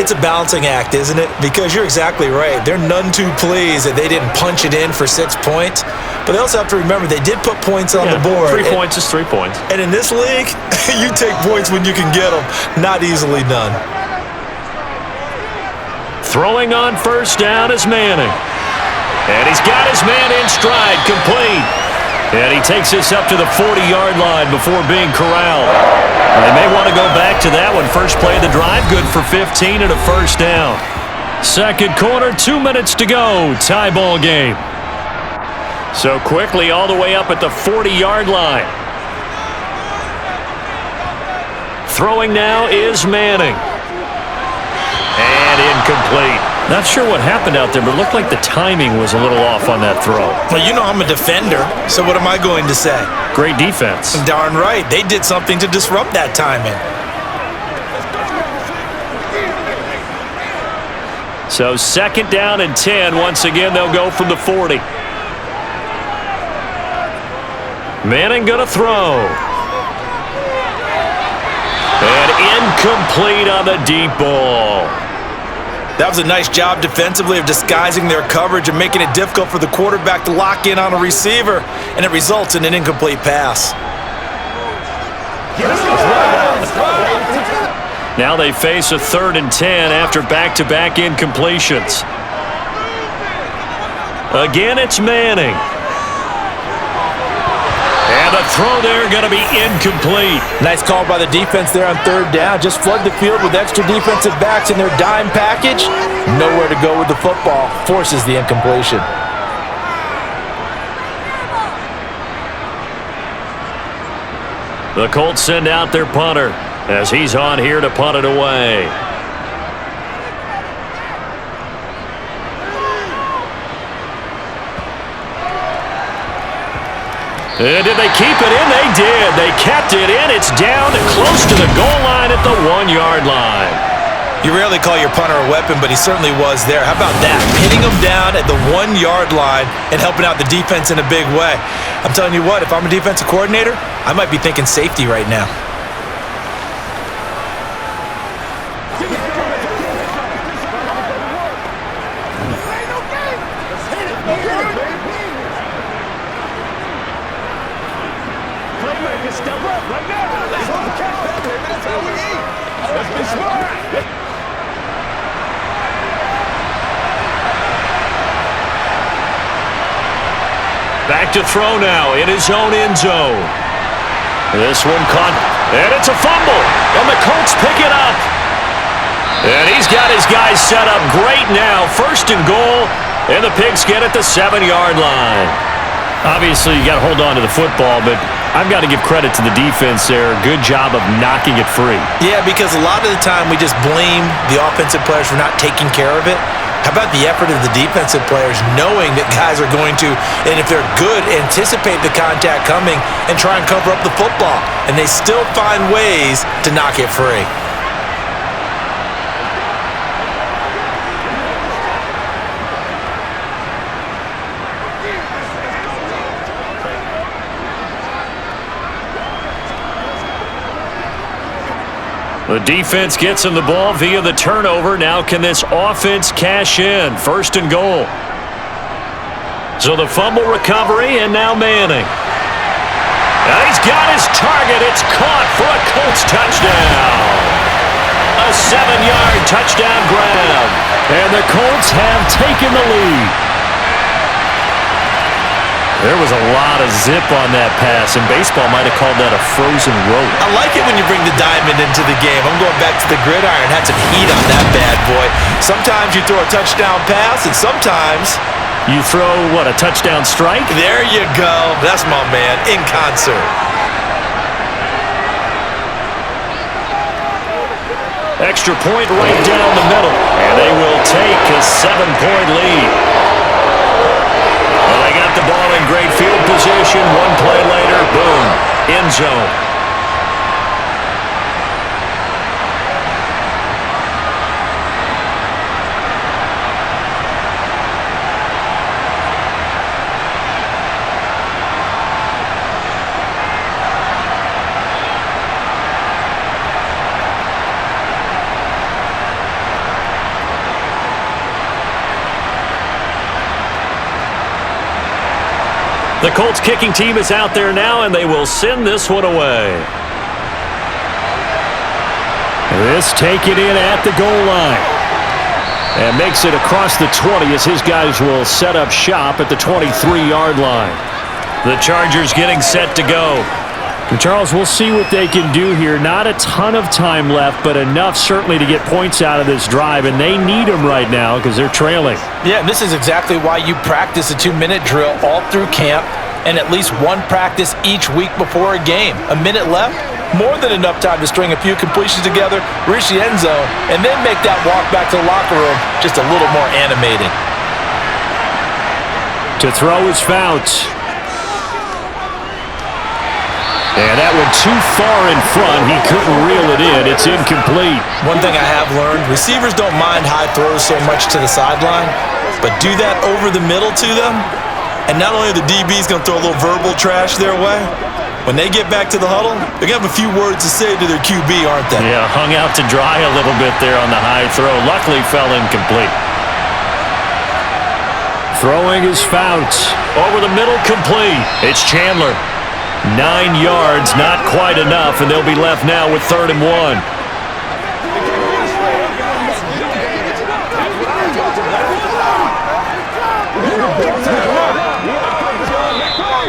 It's a balancing act, isn't it? Because you're exactly right. They're none too pleased that they didn't punch it in for 6 points. But they also have to remember they did put points on the board. 3 points is 3 points. And in this league, you take points when you can get them. Not easily done. Throwing on first down is Manning. And he's got his man in stride, complete. And he takes this up to the 40-yard line before being corralled. They may want to go back to that one. First play of the drive, good for 15 and a first down. Second quarter, 2 minutes to go. Tie ball game. So quickly all the way up at the 40-yard line. Throwing now is Manning. And incomplete. Not sure what happened out there, but it looked like the timing was a little off on that throw. Well, you know I'm a defender, so what am I going to say? Great defense. Darn right. They did something to disrupt that timing. So second down and 10. Once again, they'll go from the 40. Manning going to throw. And incomplete on the deep ball. That was a nice job defensively of disguising their coverage and making it difficult for the quarterback to lock in on a receiver, and it results in an incomplete pass. Now they face a 3rd and 10 after back-to-back incompletions. Again, it's Manning. And the throw there going to be incomplete. Nice call by the defense there on 3rd down. Just flood the field with extra defensive backs in their dime package. Nowhere to go with the football. Forces the incompletion. The Colts send out their punter as he's on here to punt it away. And did they keep it in? They did. They kept it in. It's down close to the goal line at the 1-yard line. You rarely call your punter a weapon, but he certainly was there. How about that? Hitting him down at the 1-yard line and helping out the defense in a big way. I'm telling you what, if I'm a defensive coordinator, I might be thinking safety right now. Back to throw now in his own end zone. This one caught, and it's a fumble, and the Colts pick it up. And he's got his guys set up great now. First and goal, and the Pigs get at the 7-yard line. Obviously, you got to hold on to the football, but I've got to give credit to the defense there. Good job of knocking it free. Yeah, because a lot of the time we just blame the offensive players for not taking care of it. How about the effort of the defensive players knowing that guys are going to, and if they're good, anticipate the contact coming and try and cover up the football. And they still find ways to knock it free. The defense gets him the ball via the turnover. Now can this offense cash in? First and goal. So the fumble recovery, and now Manning. And he's got his target. It's caught for a Colts touchdown. A 7-yard touchdown grab. And the Colts have taken the lead. There was a lot of zip on that pass, and baseball might have called that a frozen rope. I like it when you bring the diamond into the game. I'm going back to the gridiron. Had some heat on that bad boy. Sometimes you throw a touchdown pass, and sometimes you throw, what, a touchdown strike? There you go. That's my man, in concert. Extra point right down the middle, and they will take a 7-point lead. Well, they got the ball in great field position. One play later, boom, end zone. The Colts kicking team is out there now, and they will send this one away. This taken in at the goal line. And makes it across the 20 as his guys will set up shop at the 23-yard line. The Chargers getting set to go. And Charles, we'll see what they can do here. Not a ton of time left, but enough certainly to get points out of this drive, and they need them right now because they're trailing. Yeah, and this is exactly why you practice a 2-minute drill all through camp and at least one practice each week before a game. A minute left, more than enough time to string a few completions together, reach the end zone, and then make that walk back to the locker room just a little more animated. To throw is Fouts. And that one too far in front. He couldn't reel it in. It's incomplete. One thing I have learned, receivers don't mind high throws so much to the sideline, but do that over the middle to them, and not only are the DBs going to throw a little verbal trash their way, when they get back to the huddle, they're going to have a few words to say to their QB, aren't they? Yeah, hung out to dry a little bit there on the high throw. Luckily fell incomplete. Throwing is Fouts. Over the middle, complete. It's Chandler. 9 yards, not quite enough, and they'll be left now with 3rd and 1.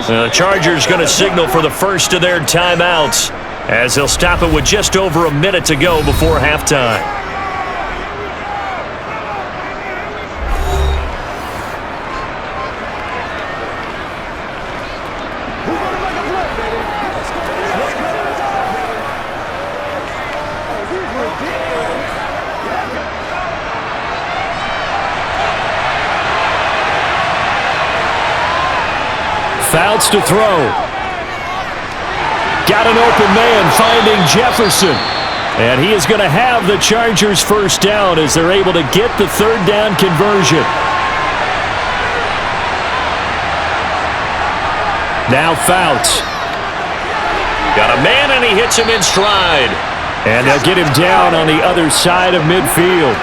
The Chargers going to signal for the first of their timeouts as they'll stop it with just over a minute to go before halftime. Fouts to throw. Got an open man finding Jefferson. And he is going to have the Chargers first down as they're able to get the 3rd down conversion. Now Fouts. Got a man and he hits him in stride. And they'll get him down on the other side of midfield.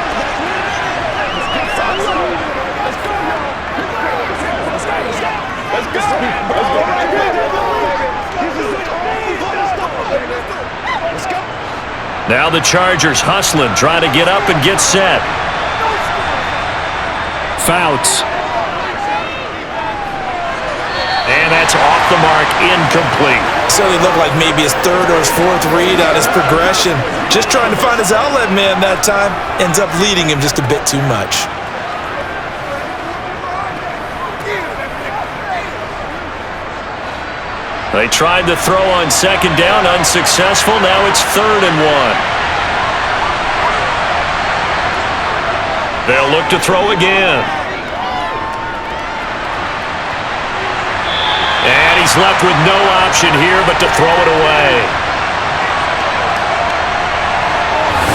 Now the Chargers hustling, trying to get up and get set. Fouts. incomplete. Certainly looked like maybe his third or his fourth read on his progression. Just trying to find his outlet man that time. Ends up leading him just a bit too much. They tried to throw on second down, unsuccessful. Now it's 3rd and 1. They'll look to throw again. And he's left with no option here but to throw it away.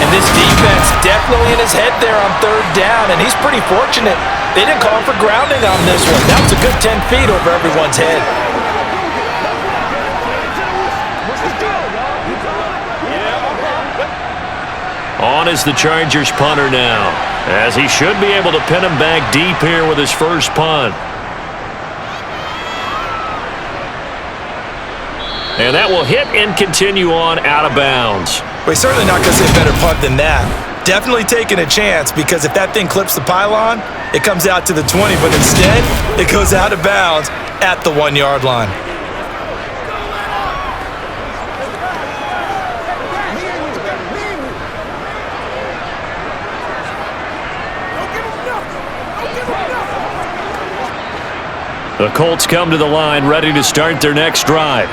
And this defense definitely in his head there on 3rd down, and he's pretty fortunate. They didn't call him for grounding on this one. That was a good 10 feet over everyone's head. On is the Chargers punter now, as he should be able to pin him back deep here with his first punt. And that will hit and continue on out of bounds. We're certainly not going to say a better punt than that. Definitely taking a chance, because if that thing clips the pylon, it comes out to the 20, but instead, it goes out of bounds at the 1-yard line. The Colts come to the line ready to start their next drive.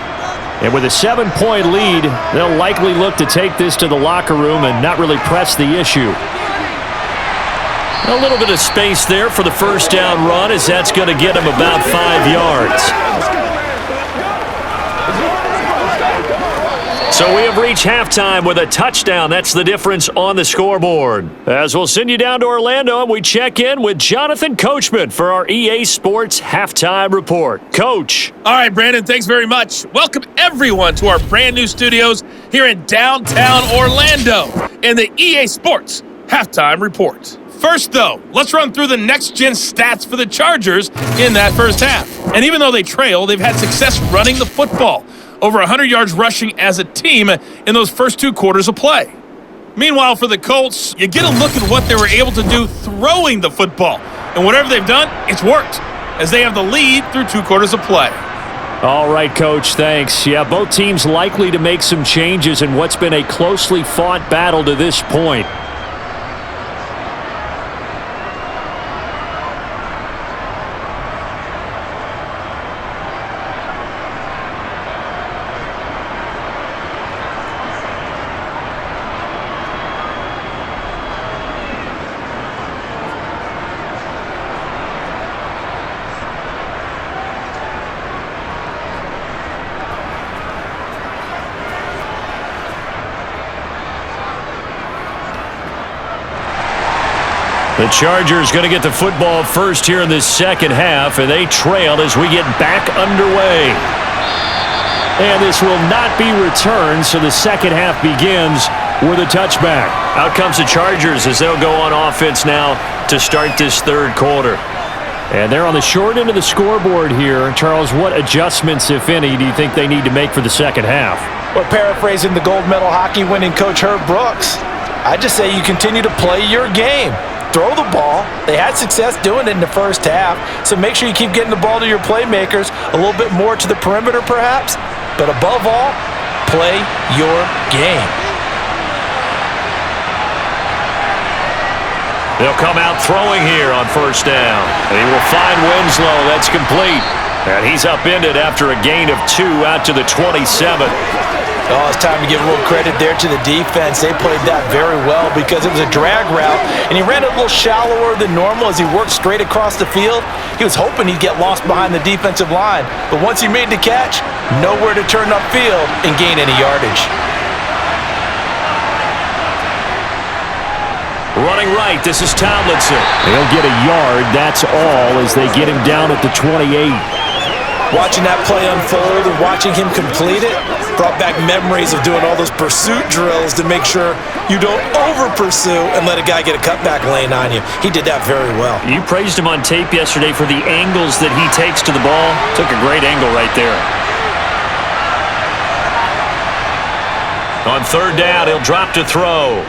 And with a 7-point lead, they'll likely look to take this to the locker room and not really press the issue. A little bit of space there for the first down run, as that's going to get him about 5 yards. So we have reached halftime with a touchdown. That's the difference on the scoreboard. As we'll send you down to Orlando, and we check in with Jonathan Coachman for our EA Sports Halftime Report. Coach. All right, Brandon, thanks very much. Welcome everyone to our brand new studios here in downtown Orlando in the EA Sports Halftime Report. First, though, let's run through the next-gen stats for the Chargers in that first half. And even though they trail, they've had success running the football. Over 100 yards rushing as a team in those first 2 quarters of play. Meanwhile, for the Colts, you get a look at what they were able to do throwing the football. And whatever they've done, it's worked, as they have the lead through 2 quarters of play. All right, Coach, thanks. Yeah, both teams likely to make some changes in what's been a closely fought battle to this point. The Chargers going to get the football first here in this second half, and they trail as we get back underway. And this will not be returned, so the second half begins with a touchback. Out comes the Chargers as they'll go on offense now to start this 3rd quarter. And they're on the short end of the scoreboard here. Charles, what adjustments, if any, do you think they need to make for the second half? Well, paraphrasing the gold medal hockey winning coach Herb Brooks, I just say you continue to play your game. Throw the ball. They had success doing it in the first half, so make sure you keep getting the ball to your playmakers, a little bit more to the perimeter perhaps, but above all, play your game. They'll come out throwing here on first down. And he will find Winslow. That's complete. And he's upended after a gain of 2 out to the 27. Oh, it's time to give a little credit there to the defense. They played that very well because it was a drag route, and he ran a little shallower than normal as he worked straight across the field. He was hoping he'd get lost behind the defensive line, but once he made the catch, nowhere to turn upfield and gain any yardage. Running right, this is Tomlinson. They'll get a yard, that's all, as they get him down at the 28. Watching that play unfold and watching him complete it brought back memories of doing all those pursuit drills to make sure you don't over-pursue and let a guy get a cutback lane on you. He did that very well. You praised him on tape yesterday for the angles that he takes to the ball. Took a great angle right there. On 3rd down, he'll drop to throw.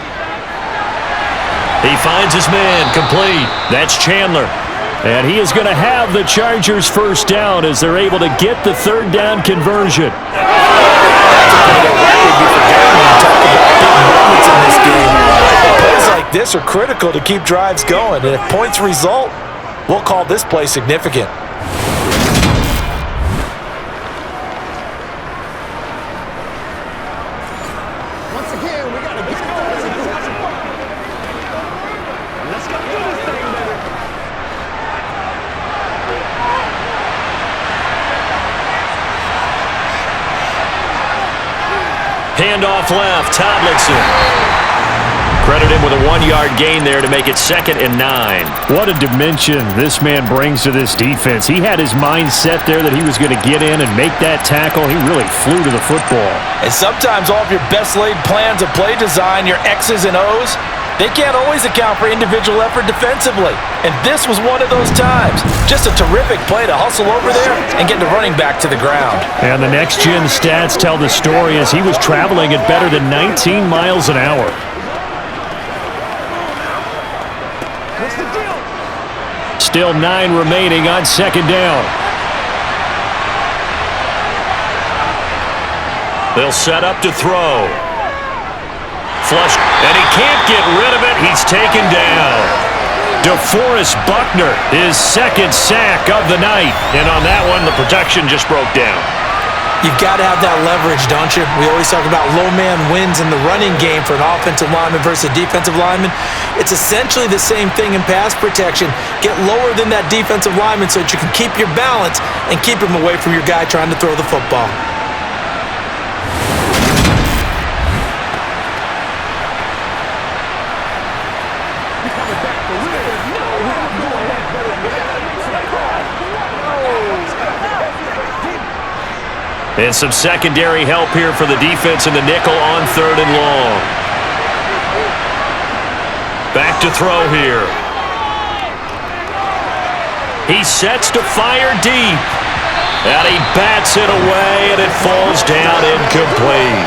He finds his man, complete. That's Chandler. And he is going to have the Chargers first down as they're able to get the third down conversion. Plays like this are critical to keep drives going, and if points result, we'll call this play significant. Handoff left, Tomlinson. Credit him with a 1-yard gain there to make it 2nd and 9. What a dimension this man brings to this defense. He had his mind set there that he was going to get in and make that tackle. He really flew to the football. And sometimes all of your best laid plans of play design, your X's and O's, they can't always account for individual effort defensively. And this was one of those times. Just a terrific play to hustle over there and get the running back to the ground. And the next-gen stats tell the story as he was traveling at better than 19 miles an hour. Still 9 remaining on 2nd down. They'll set up to throw. Flush, and he can't get rid of it. He's taken down. DeForest Buckner, his 2nd sack of the night. And on that one, the protection just broke down. You've got to have that leverage, don't you? We always talk about low man wins in the running game for an offensive lineman versus a defensive lineman. It's essentially the same thing in pass protection. Get lower than that defensive lineman so that you can keep your balance and keep him away from your guy trying to throw the football. And some secondary help here for the defense in the nickel on 3rd and long. Back to throw here. He sets to fire deep. And he bats it away, and it falls down incomplete.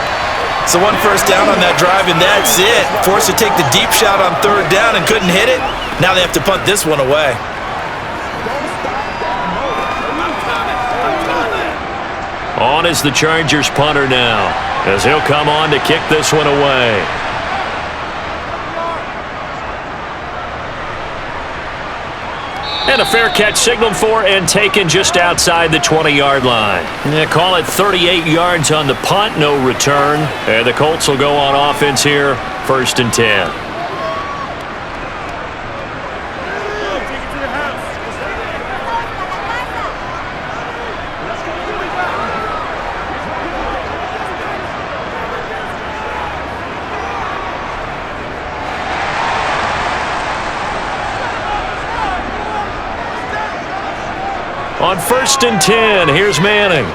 So 1 first down on that drive, and that's it. Forced to take the deep shot on 3rd down and couldn't hit it. Now they have to punt this one away. On is the Chargers punter now, as he'll come on to kick this one away. And a fair catch signaled for and taken just outside the 20-yard line. They call it 38 yards on the punt, no return. And the Colts will go on offense here, 1st and 10. On 1st and 10, here's Manning.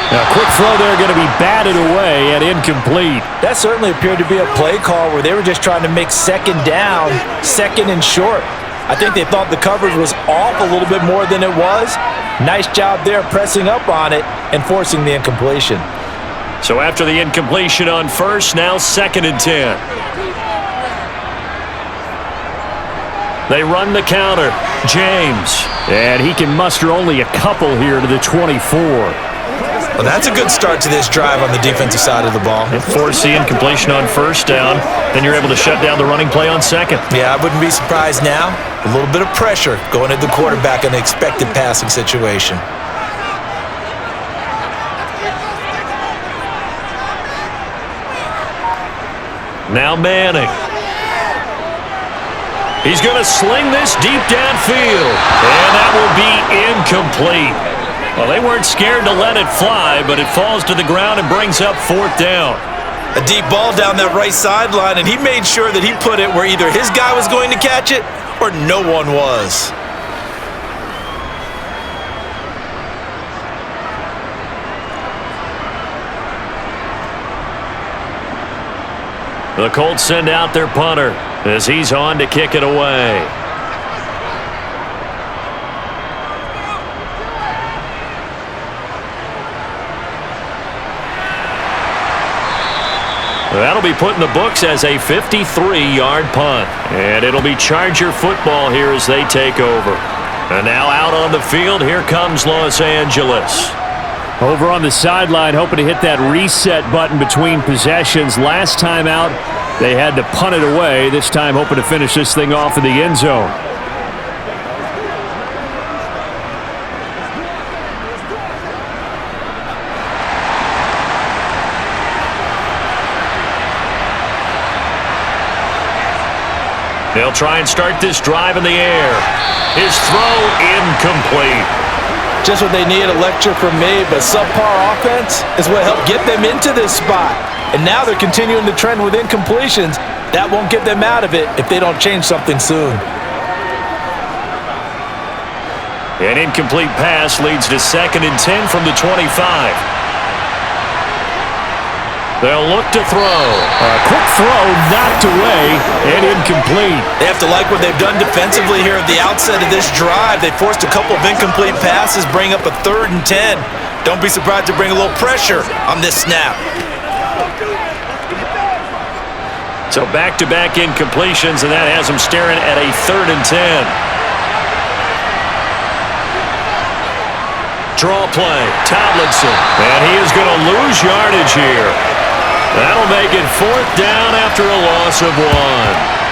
Now, quick throw there going to be batted away and incomplete. That certainly appeared to be a play call where they were just trying to make 2nd down, 2nd and short. I think they thought the coverage was off a little bit more than it was. Nice job there pressing up on it and forcing the incompletion. So after the incompletion on 1st, now 2nd and 10. They run the counter. James. And he can muster only a couple here to the 24. Well, that's a good start to this drive on the defensive side of the ball. And force the incompletion on 1st down. Then you're able to shut down the running play on 2nd. Yeah, I wouldn't be surprised now. A little bit of pressure going at the quarterback in an expected passing situation. Now Manning. He's going to sling this deep downfield. And that will be incomplete. Well, they weren't scared to let it fly, but it falls to the ground and brings up 4th down. A deep ball down that right sideline, and he made sure that he put it where either his guy was going to catch it or no one was. The Colts send out their punter as he's on to kick it away. That'll be put in the books as a 53-yard punt. And it'll be Charger football here as they take over. And now out on the field, here comes Los Angeles. Over on the sideline, hoping to hit that reset button between possessions. Last time out, they had to punt it away. This time, hoping to finish this thing off in the end zone. They'll try and start this drive in the air. His throw incomplete. Just what they need, a lecture from me, but subpar offense is what helped get them into this spot. And now they're continuing the trend with incompletions. That won't get them out of it if they don't change something soon. An incomplete pass leads to 2nd and 10 from the 25. They'll look to throw. A quick throw knocked away and incomplete. They have to like what they've done defensively here at the outset of this drive. They forced a couple of incomplete passes, bring up a 3rd and 10. Don't be surprised to bring a little pressure on this snap. So back-to-back incompletions, and that has them staring at a 3rd and 10. Draw play, Tomlinson, and he is going to lose yardage here. That'll make it 4th down after a loss of 1.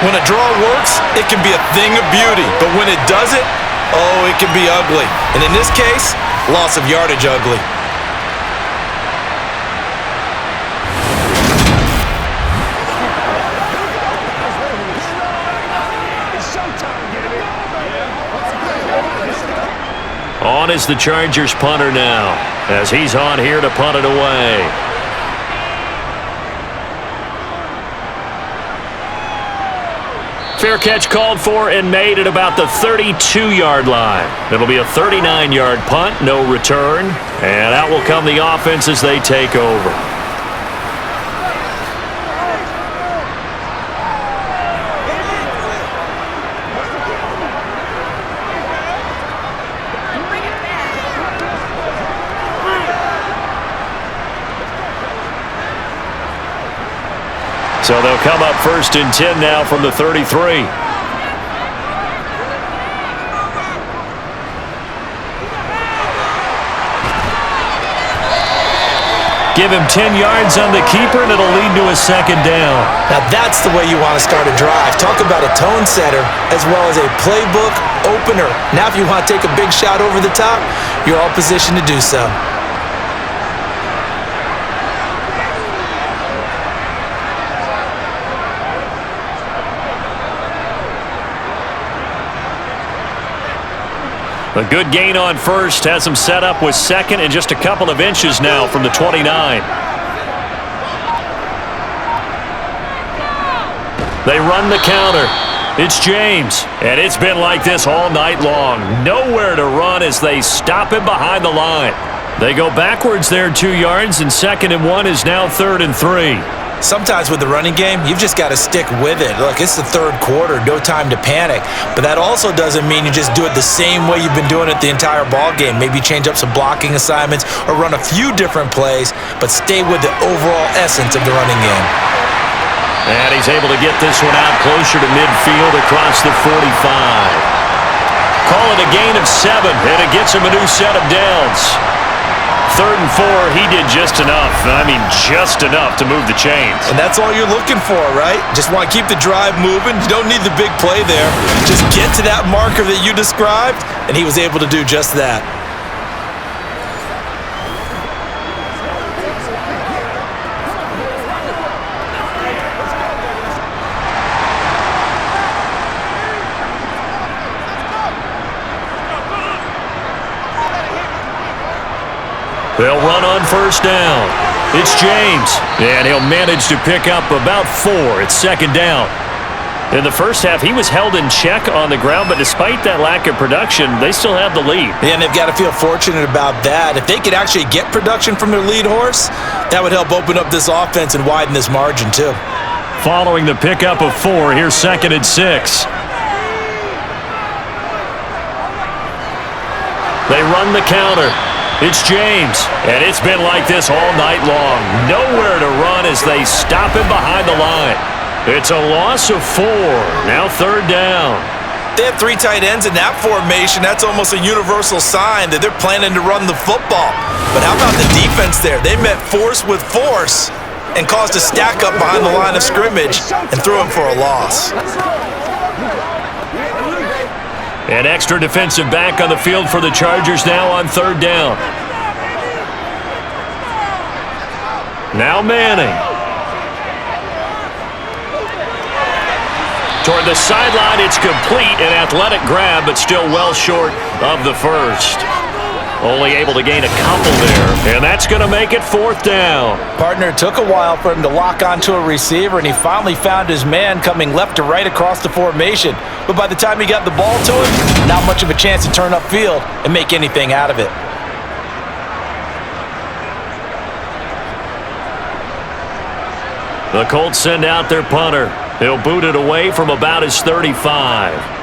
When a draw works, it can be a thing of beauty. But when it doesn't, oh, it can be ugly. And in this case, loss of yardage ugly. On is the Chargers punter now, as he's on here to punt it away. Fair catch called for and made at about the 32-yard line. It'll be a 39-yard punt, no return. And out will come the offense as they take over. So they'll come up 1st and 10 now from the 33. Give him 10 yards on the keeper, and it'll lead to a 2nd down. Now that's the way you want to start a drive. Talk about a tone setter as well as a playbook opener. Now if you want to take a big shot over the top, you're all positioned to do so. A good gain on 1st has them set up with 2nd and just a couple of inches now from the 29. They run the counter. It's James, and it's been like this all night long. Nowhere to run as they stop him behind the line. They go backwards there 2 yards, and 2nd and 1 is now 3rd and 3. Sometimes with the running game, you've just got to stick with it. Look, it's the 3rd quarter, no time to panic. But that also doesn't mean you just do it the same way you've been doing it the entire ball game. Maybe change up some blocking assignments or run a few different plays, but stay with the overall essence of the running game. And he's able to get this one out closer to midfield across the 45. Call it a gain of 7, and it gets him a new set of downs. 3rd and 4, he did just enough. I mean, just enough to move the chains. And that's all you're looking for, right? Just want to keep the drive moving. You don't need the big play there. Just get to that marker that you described, and he was able to do just that. They'll run on 1st down. It's James, and he'll manage to pick up about 4. It's 2nd down. In the first half, he was held in check on the ground, but despite that lack of production, they still have the lead. Yeah, and they've got to feel fortunate about that. If they could actually get production from their lead horse, that would help open up this offense and widen this margin too. Following the pickup of 4, here's 2nd and 6. They run the counter. It's James, and it's been like this all night long. Nowhere to run as they stop him behind the line. It's a loss of 4. Now 3rd down. They have 3 tight ends in that formation. That's almost a universal sign that they're planning to run the football. But how about the defense there? They met force with force and caused a stack up behind the line of scrimmage and threw him for a loss. An extra defensive back on the field for the Chargers now on 3rd down. Now Manning. Toward the sideline, it's complete. An athletic grab, but still well short of the first. Only able to gain a couple there, and that's going to make it 4th down. Partner, it took a while for him to lock onto a receiver, and he finally found his man coming left to right across the formation. But by the time he got the ball to him, not much of a chance to turn upfield and make anything out of it. The Colts send out their punter. He'll boot it away from about his 35.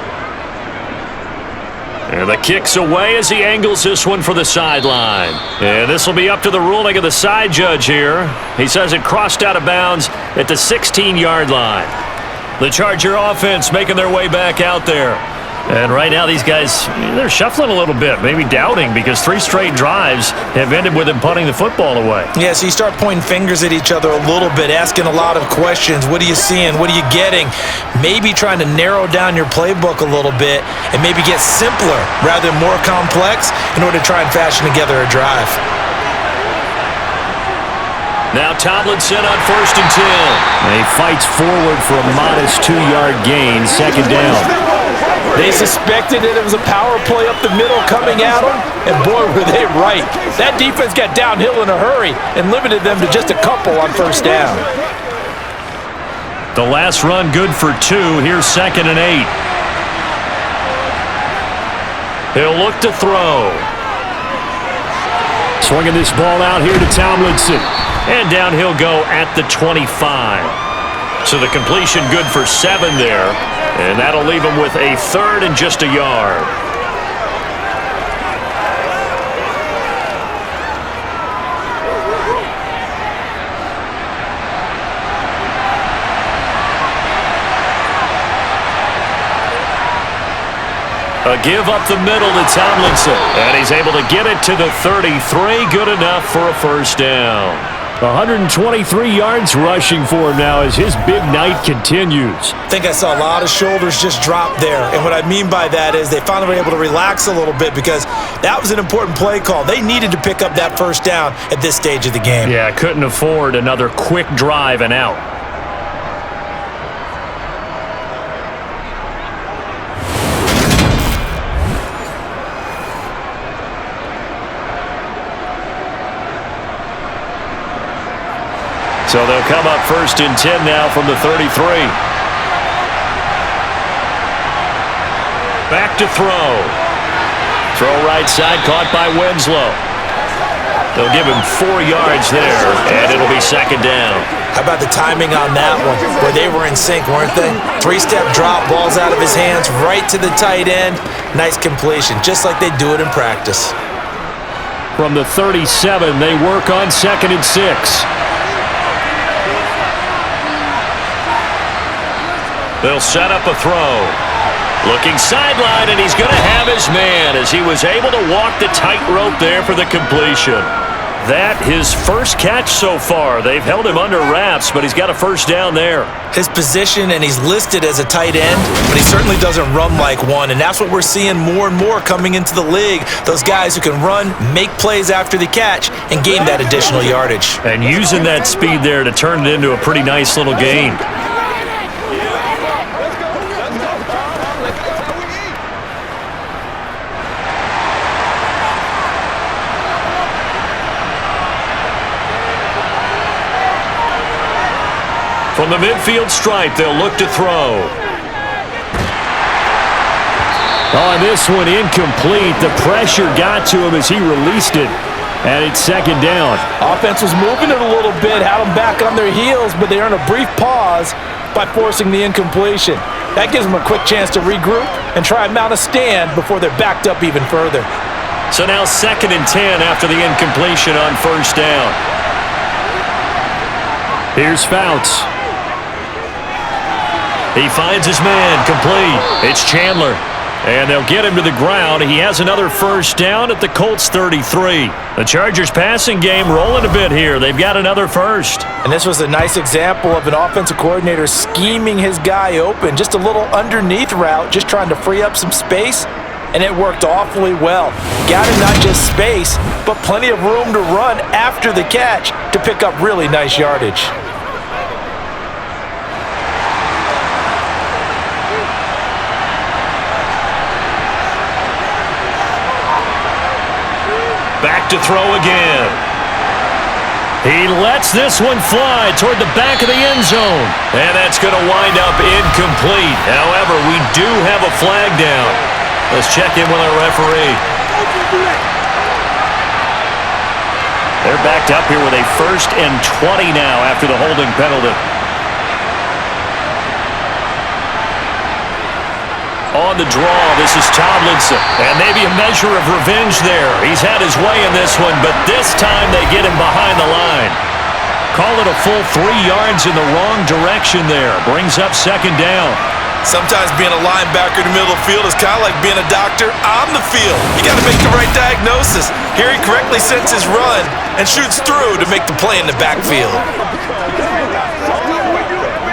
And the kick's away as he angles this one for the sideline. And this will be up to the ruling of the side judge here. He says it crossed out of bounds at the 16-yard line. The Charger offense making their way back out there. And right now these guys, they're shuffling a little bit, maybe doubting, because 3 straight drives have ended with them punting the football away. Yeah, so you start pointing fingers at each other a little bit, asking a lot of questions. What are you seeing? What are you getting? Maybe trying to narrow down your playbook a little bit and maybe get simpler rather than more complex in order to try and fashion together a drive. Now Tomlinson on 1st and 10. And he fights forward for a modest 2-yard gain, 2nd down. They suspected that it was a power play up the middle coming at them, and boy, were they right. That defense got downhill in a hurry and limited them to just a couple on 1st down. The last run good for 2. Here's 2nd and 8. He'll look to throw. Swinging this ball out here to Tomlinson. And down he'll go at the 25. So the completion good for 7 there. And that'll leave him with a 3rd and just a yard. A give up the middle to Tomlinson. And he's able to get it to the 33. Good enough for a 1st down. 123 yards rushing for him now as his big night continues. I think I saw a lot of shoulders just drop there. And what I mean by that is they finally were able to relax a little bit because that was an important play call. They needed to pick up that 1st down at this stage of the game. Yeah, couldn't afford another quick drive and out. So they'll come up 1st and 10 now from the 33. Back to throw. Throw right side, caught by Winslow. They'll give him 4 yards there, and it'll be 2nd down. How about the timing on that one? Where they were in sync, weren't they? 3-step drop, balls out of his hands, right to the tight end. Nice completion, just like they do it in practice. From the 37, they work on 2nd and 6. They'll set up a throw. Looking sideline, and he's going to have his man as he was able to walk the tightrope there for the completion. That his first catch so far. They've held him under wraps, but he's got a 1st down there. His position, and he's listed as a tight end, but he certainly doesn't run like one, and that's what we're seeing more and more coming into the league. Those guys who can run, make plays after the catch, and gain that additional yardage. And using that speed there to turn it into a pretty nice little gain. From the midfield stripe, they'll look to throw. Oh, this one incomplete. The pressure got to him as he released it, and it's 2nd down. Offense was moving it a little bit, had them back on their heels, but they earned a brief pause by forcing the incompletion. That gives them a quick chance to regroup and try and mount a stand before they're backed up even further. So now 2nd and 10 after the incompletion on first down. Here's Fouts. He finds his man, complete. It's Chandler. And they'll get him to the ground. He has another first down at the Colts 33. The Chargers passing game rolling a bit here. They've got another first. And this was a nice example of an offensive coordinator scheming his guy open. Just a little underneath route, just trying to free up some space. And it worked awfully well. Got him not just space, but plenty of room to run after the catch to pick up really nice yardage. Back to throw again. He lets this one fly toward the back of the end zone. And that's going to wind up incomplete. However, we do have a flag down. Let's check in with our referee. They're backed up here with a 1st and 20 now after the holding penalty. On the draw, this is Tomlinson. And maybe a measure of revenge there. He's had his way in this one, but this time they get him behind the line. Call it a full 3 yards in the wrong direction there. Brings up 2nd down. Sometimes being a linebacker in the middle of the field is kind of like being a doctor on the field. You got to make the right diagnosis. Here he correctly sets his run and shoots through to make the play in the backfield.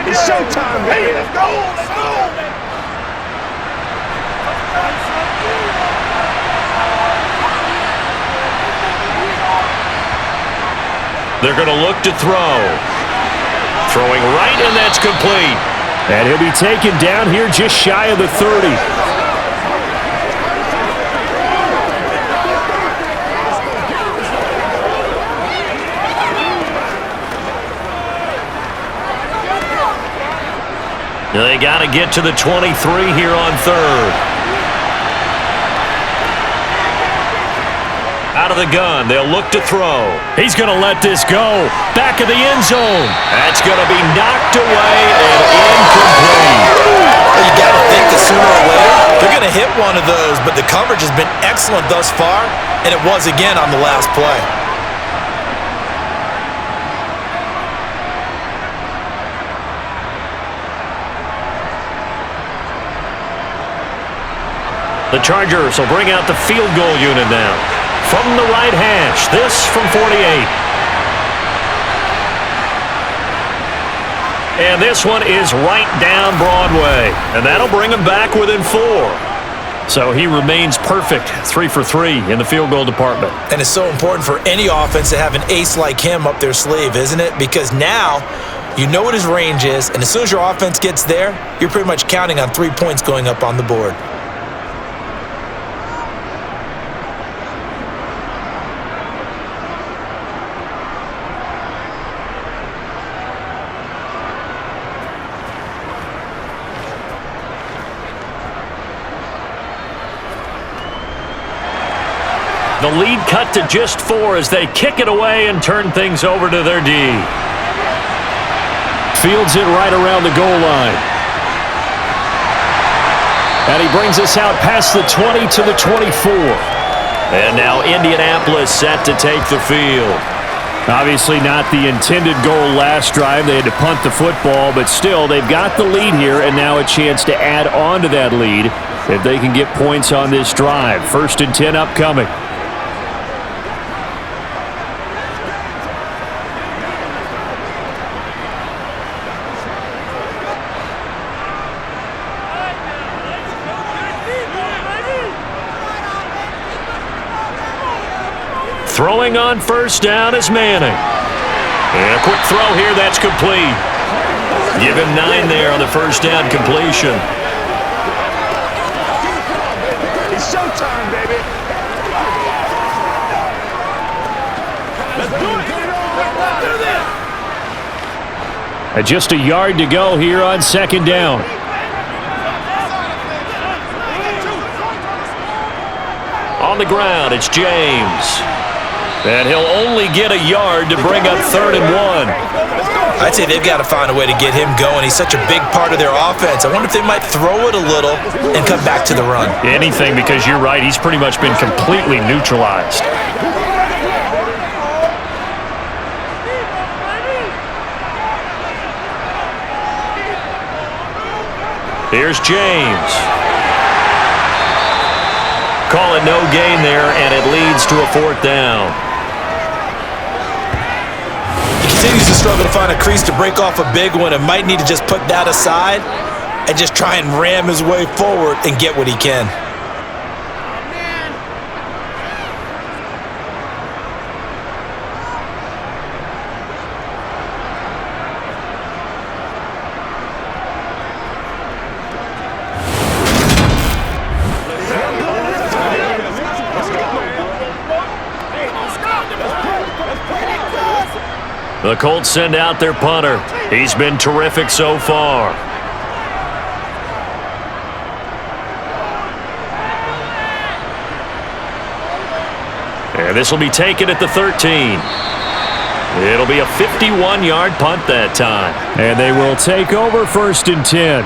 It's showtime, baby. Let's go. Let's go. They're going to look to throw. Throwing right, and that's complete. And he'll be taken down here just shy of the 30. They got to get to the 23 here on 3rd. Out of the gun, they'll look to throw. He's going to let this go. Back of the end zone. That's going to be knocked away and incomplete. Well, you got to think that sooner or later they're going to hit one of those, but the coverage has been excellent thus far, and it was again on the last play. The Chargers will bring out the field goal unit now. From the right hash, this from 48. And this one is right down Broadway. And that'll bring him back within 4. So he remains perfect, 3 for 3 in the field goal department. And it's so important for any offense to have an ace like him up their sleeve, isn't it? Because now you know what his range is, and as soon as your offense gets there, you're pretty much counting on 3 points going up on the board. The lead cut to just 4 as they kick it away and turn things over to their D. Fields it right around the goal line. And he brings us out past the 20 to the 24. And now Indianapolis set to take the field. Obviously not the intended goal last drive. They had to punt the football, but still they've got the lead here and now a chance to add on to that lead if they can get points on this drive. 1st and 10 upcoming. Throwing on first down is Manning. And a quick throw here, that's complete. Give him 9 there on the first down completion. It's showtime, baby. Let's do it. Let's do this. And just a yard to go here on 2nd down. On the ground, it's James. And he'll only get a yard to bring up 3rd and 1. I I'd say they've got to find a way to get him going. He's such a big part of their offense. I wonder if they might throw it a little and come back to the run. Anything, because you're right. He's pretty much been completely neutralized. Here's James. Call it no gain there, and it leads to a 4th down. He continues to struggle to find a crease to break off a big one and might need to just put that aside and just try and ram his way forward and get what he can. The Colts send out their punter. He's been terrific so far. And this will be taken at the 13. It'll be a 51-yard punt that time. And they will take over 1st and 10.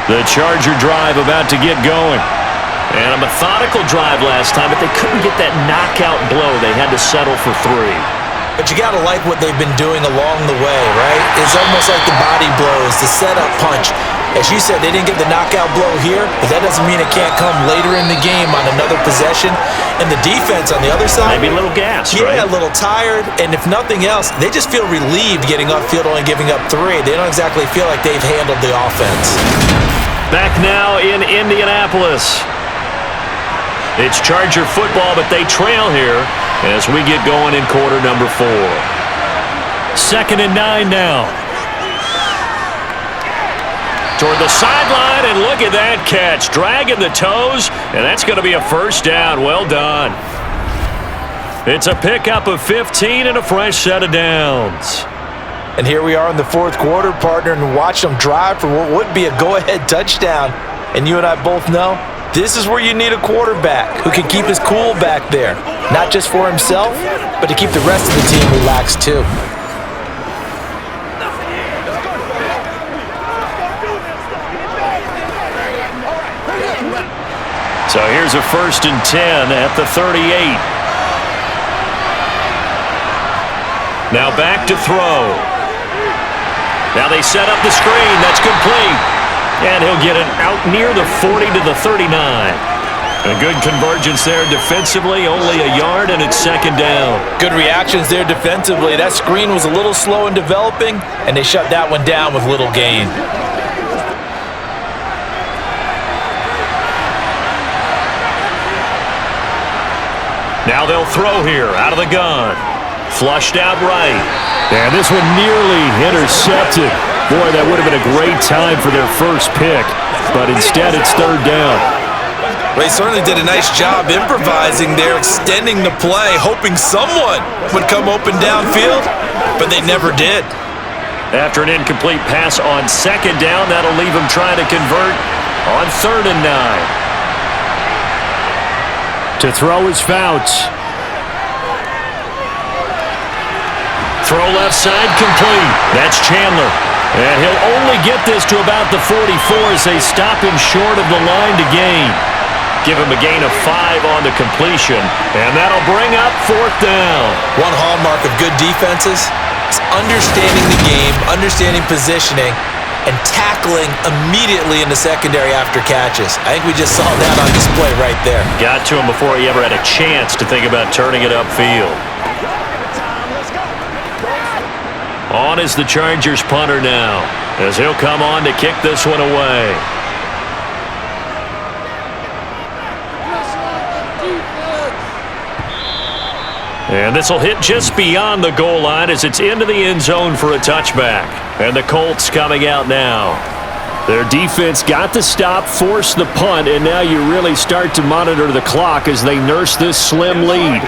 The Charger drive about to get going. And a methodical drive last time, but they couldn't get that knockout blow. They had to settle for 3. But you got to like what they've been doing along the way, right? It's almost like the body blows, the setup punch. As you said, they didn't get the knockout blow here, but that doesn't mean it can't come later in the game on another possession. And the defense on the other side, maybe a little gas, yeah, right? a little tired. And if nothing else, they just feel relieved getting upfield, only giving up 3. They don't exactly feel like they've handled the offense. Back now in Indianapolis. It's Charger football, but they trail here as we get going in quarter number 4. 2nd and 9 now. Toward the sideline, and look at that catch. Dragging the toes, and that's going to be a 1st down. Well done. It's a pickup of 15 and a fresh set of downs. And here we are in the 4th quarter, partner, and watch them drive for what would be a go-ahead touchdown. And you and I both know this is where you need a quarterback who can keep his cool back there. Not just for himself, but to keep the rest of the team relaxed too. So here's a 1st and 10 at the 38. Now back to throw. Now they set up the screen. That's complete. And he'll get it out near the 40 to the 39. A good convergence there defensively. Only a yard, and it's 2nd down. Good reactions there defensively. That screen was a little slow in developing, and they shut that one down with little gain. Now they'll throw here out of the gun. Flushed out right. And this one nearly intercepted. Boy, that would have been a great time for their first pick. But instead, it's 3rd down. They certainly did a nice job improvising there, extending the play, hoping someone would come open downfield, but they never did. After an incomplete pass on 2nd down, that'll leave them trying to convert on 3rd and 9. To throw is Fouts. Throw left side complete. That's Chandler. And he'll only get this to about the 44 as they stop him short of the line to gain. Give him a gain of 5 on the completion, and that'll bring up 4th down. One hallmark of good defenses is understanding the game, understanding positioning, and tackling immediately in the secondary after catches. I think we just saw that on display right there. Got to him before he ever had a chance to think about turning it upfield. On is the Chargers punter now, as he'll come on to kick this one away. And this will hit just beyond the goal line as it's into the end zone for a touchback. And the Colts coming out now. Their defense got the stop, forced the punt, and now you really start to monitor the clock as they nurse this slim lead.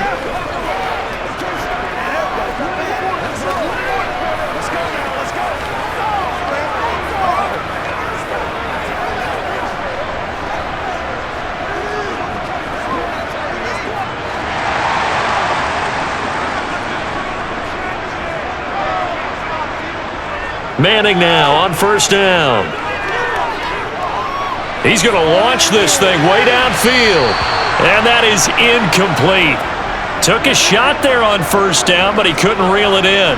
Manning now on first down. He's going to launch this thing way downfield. And that is incomplete. Took a shot there on first down, but he couldn't reel it in.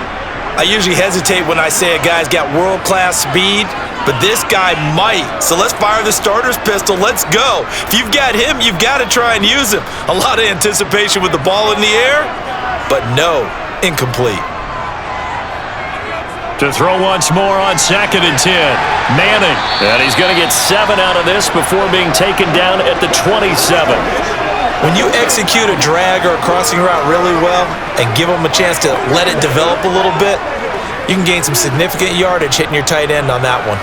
I usually hesitate when I say a guy's got world-class speed, but this guy might. So let's fire the starter's pistol. Let's go. If you've got him, you've got to try and use him. A lot of anticipation with the ball in the air, but no, incomplete. To throw once more on 2nd and 10. Manning. And he's going to get 7 out of this before being taken down at the 27. When you execute a drag or a crossing route really well and give them a chance to let it develop a little bit, you can gain some significant yardage hitting your tight end on that one.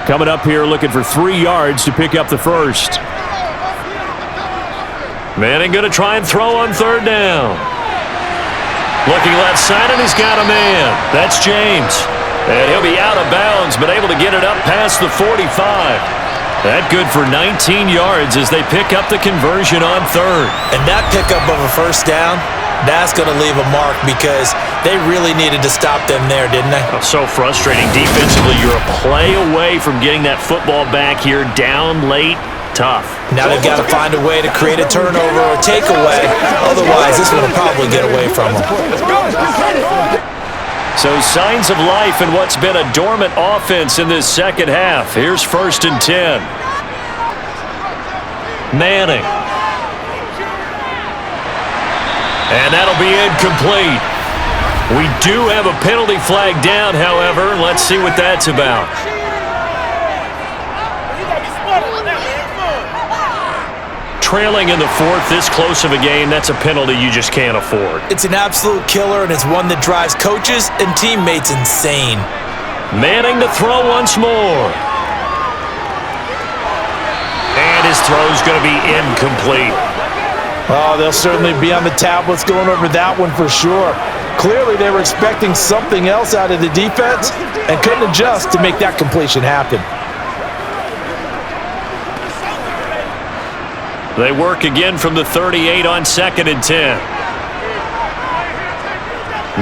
Coming up here looking for 3 yards to pick up the first. Manning going to try and throw on 3rd down. Looking left side, and he's got a man. That's James. And he'll be out of bounds, but able to get it up past the 45. That good for 19 yards as they pick up the conversion on 3rd. And that pickup of a first down, that's going to leave a mark because they really needed to stop them there, didn't they? Oh, so frustrating. Defensively, you're a play away from getting that football back here down late. Tough. Now they've got to find a way to create a turnover or takeaway. Otherwise, this one will probably get away from them. So signs of life in what's been a dormant offense in this second half. Here's 1st and 10. Manning. And that'll be incomplete. We do have a penalty flag down, however. Let's see what that's about. Trailing in the 4th, this close of a game, that's a penalty you just can't afford. It's an absolute killer, and it's one that drives coaches and teammates insane. Manning to throw once more. And his throw's going to be incomplete. Oh, they'll certainly be on the tablets going over that one for sure. Clearly, they were expecting something else out of the defense and couldn't adjust to make that completion happen. They work again from the 38 on 2nd and 10.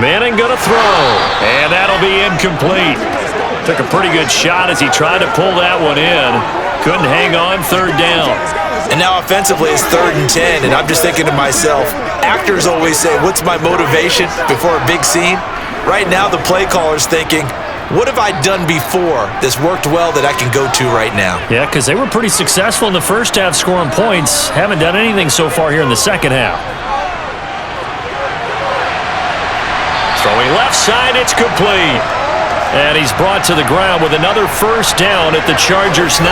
Manning going to throw, and that'll be incomplete. Took a pretty good shot as he tried to pull that one in. Couldn't hang on 3rd down. And now offensively it's 3rd and 10, and I'm just thinking to myself, actors always say, what's my motivation before a big scene? Right now the play caller's thinking, what have I done before that's worked well that I can go to right now? Yeah, because they were pretty successful in the first half scoring points. Haven't done anything so far here in the second half. Throwing left side, it's complete. And he's brought to the ground with another first down at the Chargers' 19.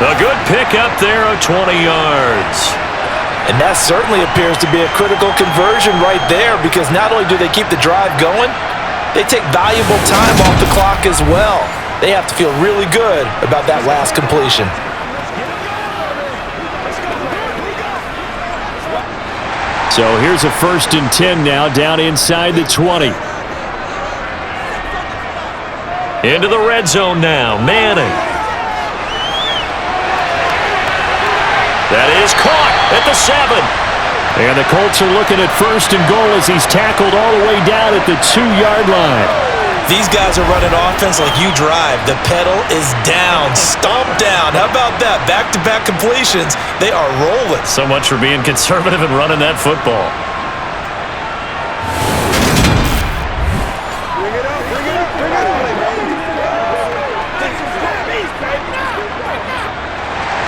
A good pickup there of 20 yards. And that certainly appears to be a critical conversion right there because not only do they keep the drive going, they take valuable time off the clock as well. They have to feel really good about that last completion. So here's a 1st and 10 now down inside the 20. Into the red zone now, Manning. That is caught at the 7. And the Colts are looking at 1st and goal as he's tackled all the way down at the 2-yard line. These guys are running offense like you drive. The pedal is down, stomp down. How about that? Back-to-back completions. They are rolling. So much for being conservative and running that football.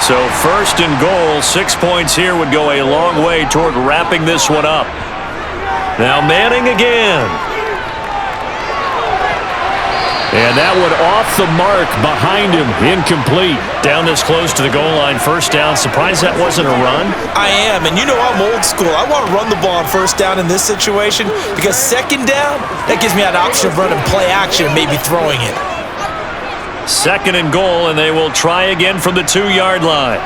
So 1st and goal, 6 points here would go a long way toward wrapping this one up. Now Manning again. And that one off the mark behind him, incomplete. Down this close to the goal line, first down. Surprised that wasn't a run? I am, and you know I'm old school. I want to run the ball on first down in this situation because 2nd down, that gives me an option of running play action and maybe throwing it. 2nd and goal, and they will try again from the 2-yard line.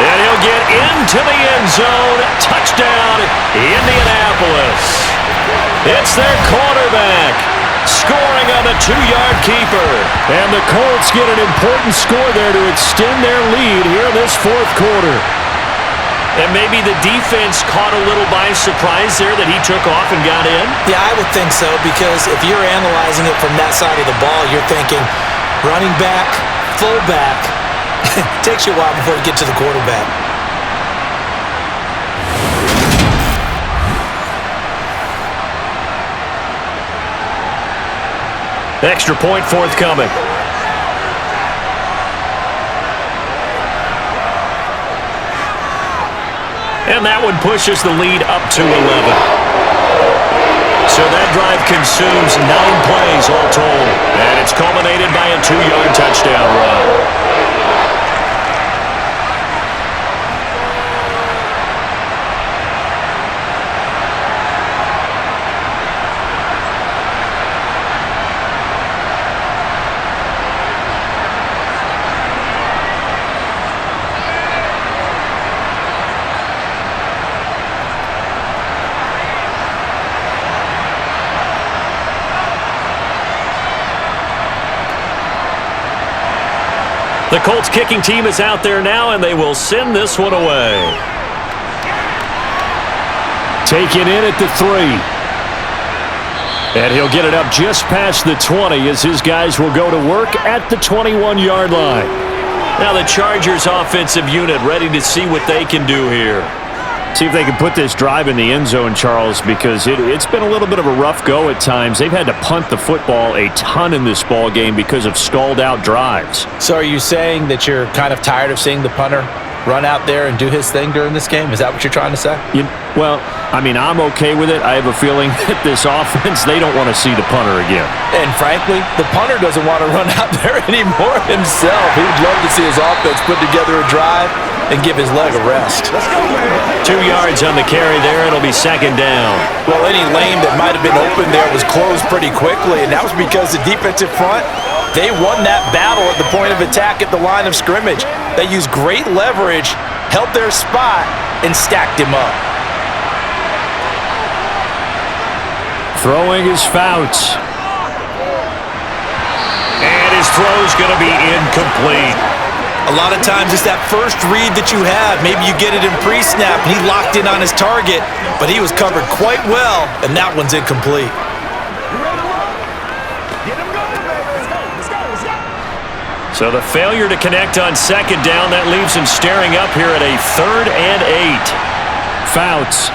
And he'll get into the end zone. Touchdown, Indianapolis. It's their quarterback scoring on the 2-yard keeper. And the Colts get an important score there to extend their lead here in this 4th quarter. And maybe the defense caught a little by surprise there that he took off and got in? Yeah, I would think so, because if you're analyzing it from that side of the ball, you're thinking running back, fullback. Takes you a while before you get to the quarterback. Extra point forthcoming. And that one pushes the lead up to 11. So that drive consumes 9 plays all told. And it's culminated by a 2-yard touchdown run. The Colts kicking team is out there now, and they will send this one away. Taken in at the 3. And he'll get it up just past the 20 as his guys will go to work at the 21-yard line. Now the Chargers offensive unit ready to see what they can do here. See if they can put this drive in the end zone, Charles, because it's been a little bit of a rough go at times. They've had to punt the football a ton in this ball game because of stalled-out drives. So are you saying that you're kind of tired of seeing the punter run out there and do his thing during this game? Is that what you're trying to say? Well, I mean, I'm okay with it. I have a feeling that this offense, they don't want to see the punter again. And frankly, the punter doesn't want to run out there anymore himself. He would love to see his offense put together a drive and give his leg a rest. Let's go, man. 2 yards on the carry there. It'll be second down. Well, any lane that might have been open there was closed pretty quickly, and that was because the defensive front, they won that battle at the point of attack at the line of scrimmage. They used great leverage, held their spot, and stacked him up. Throwing is Fouts. And his throw's going to be incomplete. A lot of times it's that first read that you have. Maybe you get it in pre-snap, and he locked in on his target, but he was covered quite well, and that one's incomplete. So the failure to connect on second down, that leaves him staring up here at a 3rd and 8. Fouts.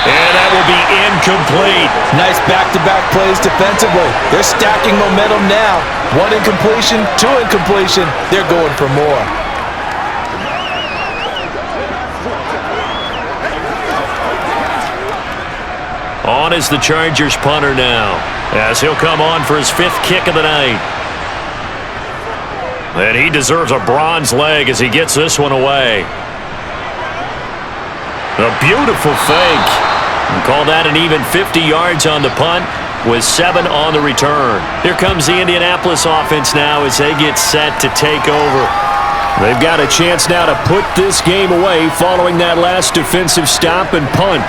And that will be incomplete. Nice back-to-back plays defensively. They're stacking momentum now. 1 incompletion, 2 incompletion. They're going for more. On is the Chargers punter now, as he'll come on for his 5th kick of the night. And he deserves a bronze leg as he gets this one away. A beautiful fake. We call that an even 50 yards on the punt with 7 on the return. Here comes the Indianapolis offense now as they get set to take over. They've got a chance now to put this game away following that last defensive stop and punt.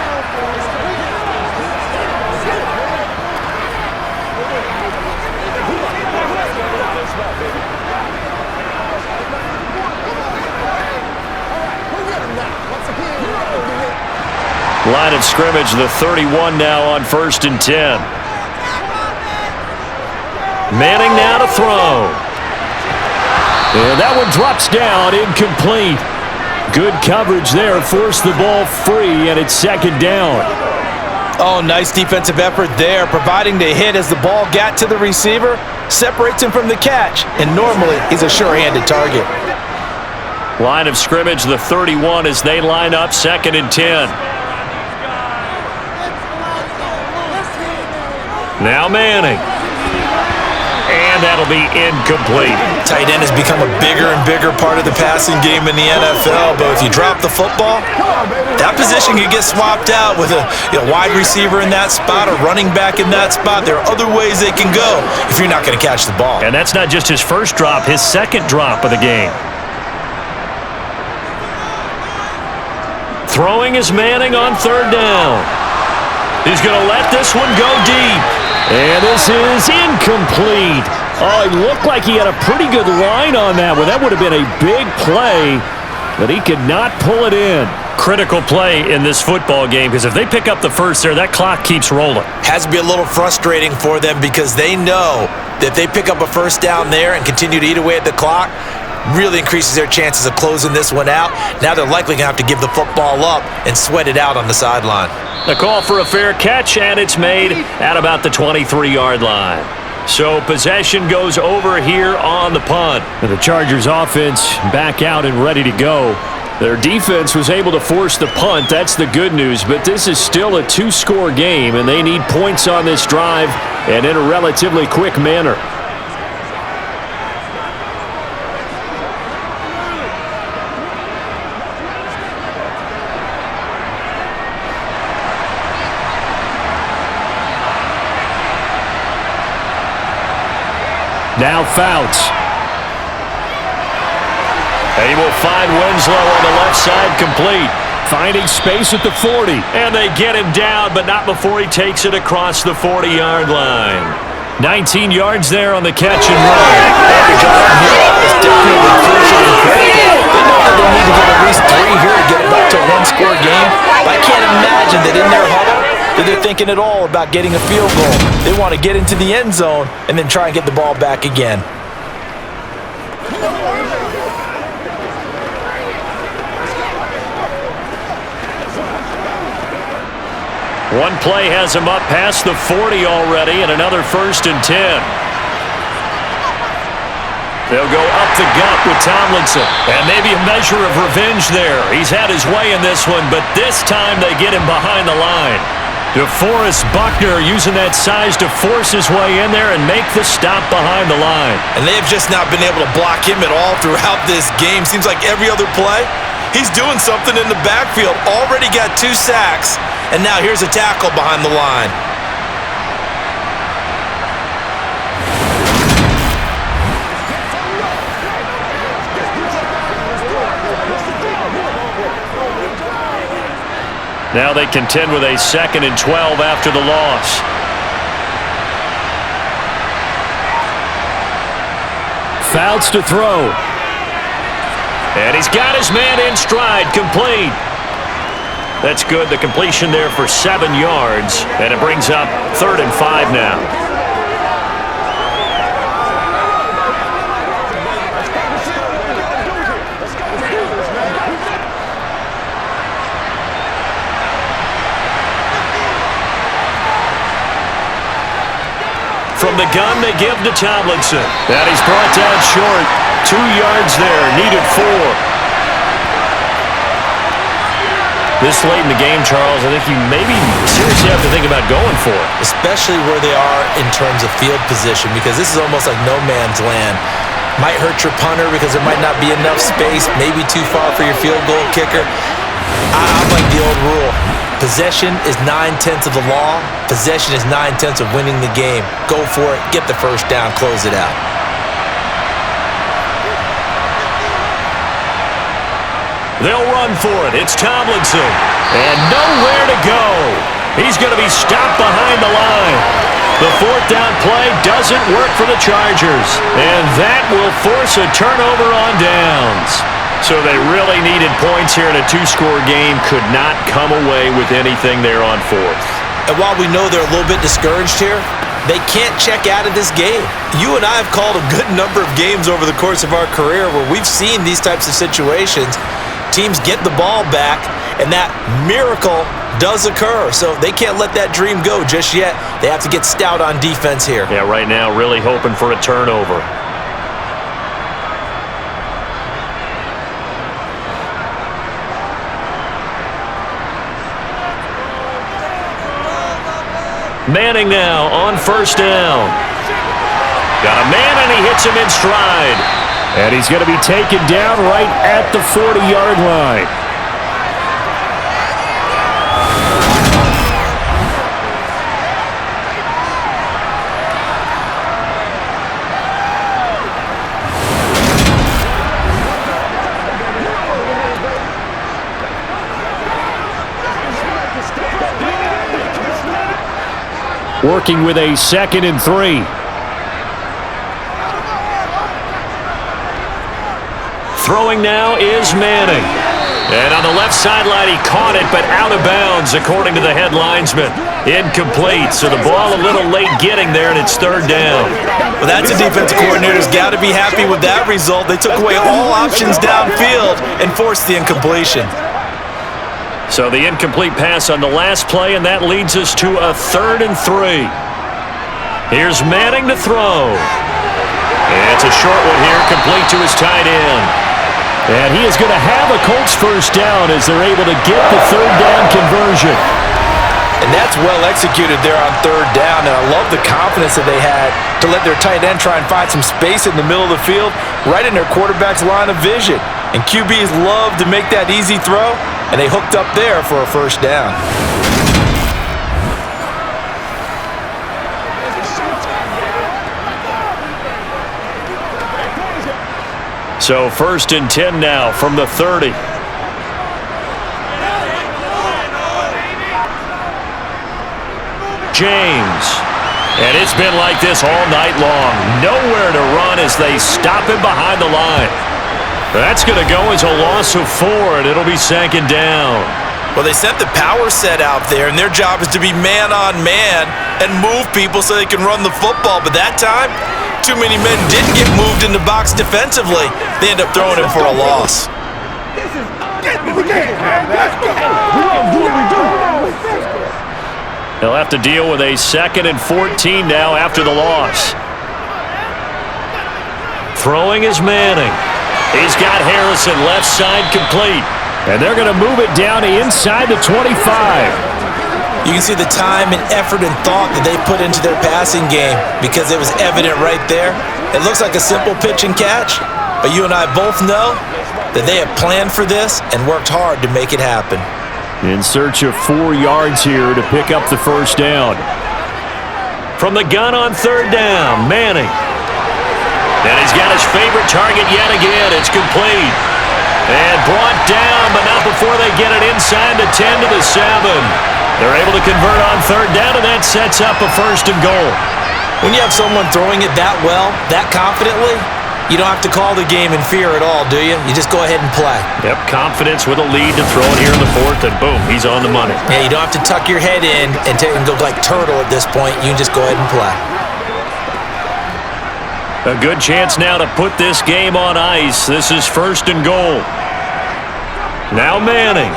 Line of scrimmage, the 31 now on 1st and 10. Manning now to throw. And that one drops down, incomplete. Good coverage there, forced the ball free, and it's 2nd down. Oh, nice defensive effort there, providing the hit as the ball got to the receiver, separates him from the catch, and normally he's a sure-handed target. Line of scrimmage, the 31 as they line up 2nd and 10. Now Manning. And that'll be incomplete. Tight end has become a bigger and bigger part of the passing game in the NFL, but if you drop the football, that position can get swapped out with a wide receiver in that spot, a running back in that spot. There are other ways they can go if you're not going to catch the ball. And that's not just his first drop, his 2nd drop of the game. Throwing is Manning on 3rd down. He's going to let this one go deep. And this is incomplete. Oh, it looked like he had a pretty good line on that one. That would have been a big play, but he could not pull it in. Critical play in this football game, because if they pick up the first there, that clock keeps rolling. Has to be a little frustrating for them because they know that if they pick up a first down there and continue to eat away at the clock, really increases their chances of closing this one out. Now they're likely going to have to give the football up and sweat it out on the sideline. The call for a fair catch, and it's made at about the 23-yard line. So possession goes over here on the punt. And the Chargers offense back out and ready to go. Their defense was able to force the punt. That's the good news. But this is still a two-score game, and they need points on this drive and in a relatively quick manner. Now Fouts. He will find Winslow on the left side, complete. Finding space at the 40. And they get him down, but not before he takes it across the 40-yard line. 19 yards there on the catch and run. Every drive from here on is definitely crucial and critical. They know that they need to get at least 3 here to get it back to a one-score game. But I can't imagine that in their huddle that they're thinking at all about getting a field goal. They want to get into the end zone and then try and get the ball back again. One play has him up past the 40 already, and another 1st and 10. They'll go up the gut with Tomlinson. And maybe a measure of revenge there. He's had his way in this one, but this time they get him behind the line. DeForest Buckner using that size to force his way in there and make the stop behind the line. And they've just not been able to block him at all throughout this game. Seems like every other play, he's doing something in the backfield. Already got 2 sacks, and now here's a tackle behind the line. Now they contend with a 2nd and 12 after the loss. Fouts to throw. And he's got his man in stride, complete. That's good. The completion there for 7 yards. And it brings up 3rd and 5 now. From the gun, they give to Tomlinson. And he's brought down short. 2 yards there, needed 4. This late in the game, Charles, I think you maybe seriously have to think about going for it. Especially where they are in terms of field position, because this is almost like no man's land. Might hurt your punter because there might not be enough space, maybe too far for your field goal kicker. I like the old rule. Possession is 9/10 of the law. Possession is 9/10 of winning the game. Go for it, get the first down, close it out. They'll run for it. It's Tomlinson. And nowhere to go. He's going to be stopped behind the line. The 4th down play doesn't work for the Chargers. And that will force a turnover on downs. So they really needed points here in a 2-score game. Could not come away with anything there on 4th. And while we know they're a little bit discouraged here, they can't check out of this game. You and I have called a good number of games over the course of our career where we've seen these types of situations. Teams get the ball back, and that miracle does occur. So they can't let that dream go just yet. They have to get stout on defense here. Yeah, right now really hoping for a turnover. Manning now on 1st down. Got a man, and he hits him in stride. And he's going to be taken down right at the 40-yard line. Working with a 2nd and 3. Throwing now is Manning. And on the left sideline, he caught it, but out of bounds, according to the head linesman. Incomplete, so the ball a little late getting there, and it's third down. Well, that's a defensive coordinator's got to be happy with that result. They took away all options downfield and forced the incompletion. So the incomplete pass on the last play, and that leads us to a 3rd and 3. Here's Manning to throw. It's a short one here, complete to his tight end. And he is going to have a Colts first down as they're able to get the 3rd down conversion. And that's well executed there on 3rd down, and I love the confidence that they had to let their tight end try and find some space in the middle of the field, right in their quarterback's line of vision. And QBs love to make that easy throw, and they hooked up there for a first down. So 1st and 10 now from the 30. James. And it's been like this all night long. Nowhere to run as they stop him behind the line. That's going to go as a loss of 4, and it'll be 2nd down. Well, they sent the power set out there, and their job is to be man-on-man and move people so they can run the football. But that time, too many men didn't get moved in the box defensively. They end up throwing him for a loss. They'll have to deal with a 2nd and 14 now after the loss. Throwing is Manning. He's got Harrison left side complete. And they're going to move it down to inside the 25. You can see the time and effort and thought that they put into their passing game because it was evident right there. It looks like a simple pitch and catch, but you and I both know that they have planned for this and worked hard to make it happen. In search of 4 yards here to pick up the first down. From the gun on 3rd down, Manning. And he's got his favorite target yet again. It's complete. And brought down, but not before they get it inside the 10 to the 7. They're able to convert on 3rd down, and that sets up a 1st and goal. When you have someone throwing it that well, that confidently, you don't have to call the game in fear at all, do you? You just go ahead and play. Yep, confidence with a lead to throw it here in the 4th, and boom, he's on the money. Yeah, you don't have to tuck your head in and go like turtle at this point. You can just go ahead and play. A good chance now to put this game on ice. This is 1st and goal. Now Manning.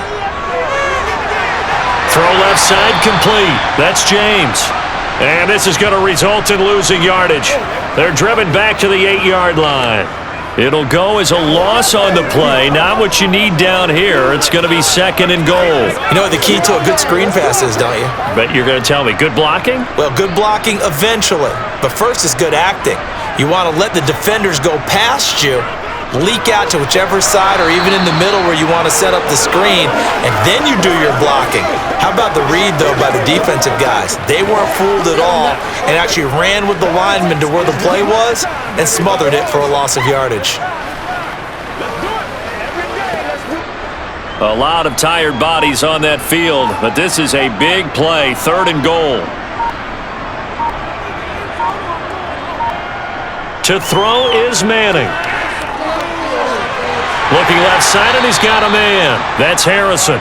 Throw left side complete. That's James. And this is going to result in losing yardage. They're driven back to the 8-yard line. It'll go as a loss on the play. Not what you need down here. It's going to be 2nd and goal. You know what the key to a good screen pass is, don't you? Bet you're going to tell me. Good blocking? Well, good blocking eventually. But first is good acting. You want to let the defenders go past you, leak out to whichever side or even in the middle where you want to set up the screen, and then you do your blocking. How about the read, though, by the defensive guys? They weren't fooled at all and actually ran with the lineman to where the play was and smothered it for a loss of yardage. A lot of tired bodies on that field, but this is a big play, 3rd and goal. To throw is Manning. Looking left side, and he's got a man. That's Harrison.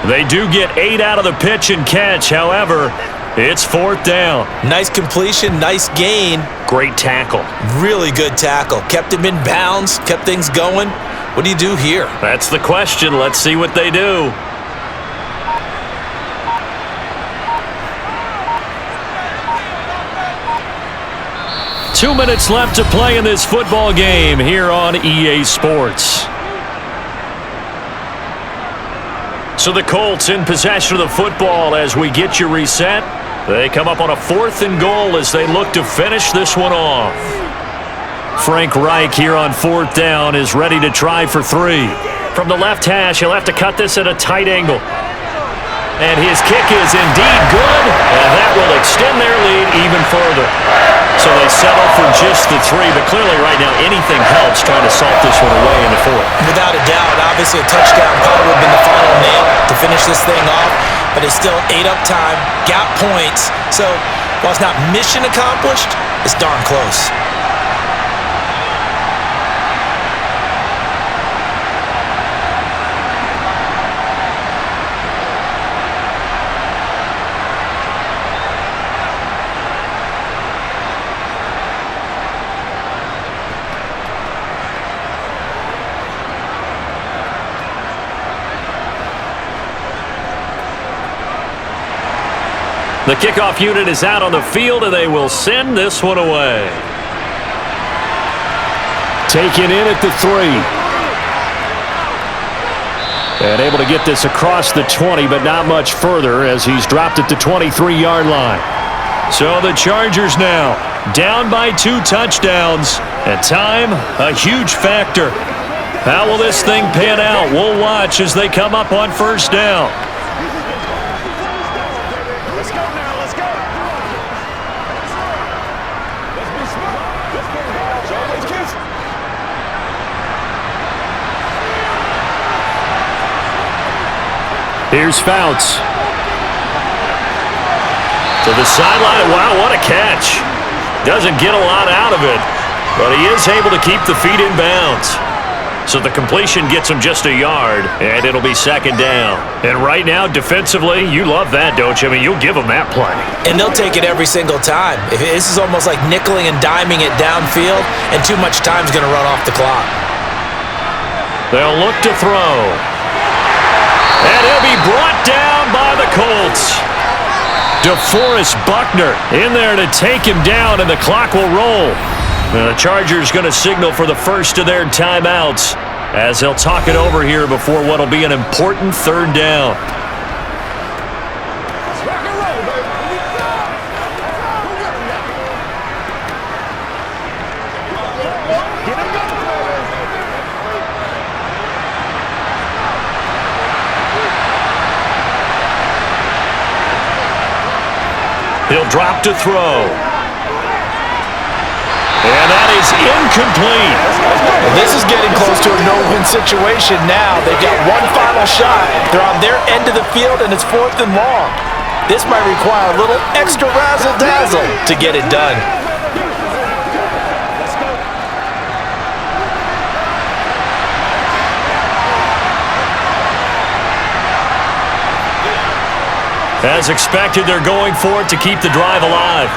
They do get 8 out of the pitch and catch. However, it's 4th down. Nice completion, nice gain. Great tackle. Really good tackle. Kept him in bounds, kept things going. What do you do here? That's the question. Let's see what they do. Two minutes left to play in this football game here on EA Sports. So the Colts in possession of the football as we get you reset. They come up on a 4th and goal as they look to finish this one off. Frank Reich here on 4th down is ready to try for 3. From the left hash, he'll have to cut this at a tight angle. And his kick is indeed good, and that will extend their lead even further. So they settle for just the 3, but clearly right now anything helps trying to salt this one away in the 4th. Without a doubt, obviously a touchdown probably would have been the final nail to finish this thing off, but it's still ate up time, got points. So while it's not mission accomplished, it's darn close. The kickoff unit is out on the field, and they will send this one away. Taken in at the 3. And able to get this across the 20, but not much further as he's dropped at the 23-yard line. So the Chargers now down by 2 touchdowns. And time, a huge factor. How will this thing pan out? We'll watch as they come up on first down. Let's go now. Let's go. Let's be smart. Let's be Here's Fouts. To the sideline. Wow, what a catch. Doesn't get a lot out of it, but he is able to keep the feet in bounds. So the completion gets him just a yard, and it'll be second down. And right now, defensively, you love that, don't you? I mean, you'll give them that play. And they'll take it every single time. This is almost like nickeling and diming it downfield, and too much time's going to run off the clock. They'll look to throw. And he'll be brought down by the Colts. DeForest Buckner in there to take him down, and the clock will roll. Now the Chargers going to signal for the first of their timeouts as they'll talk it over here before what will be an important third down. He'll drop to throw. And that is incomplete. Well, this is getting close to a no-win situation now. They've got one final shot. They're on their end of the field, and it's 4th and long. This might require a little extra razzle-dazzle to get it done. As expected, they're going for it to keep the drive alive.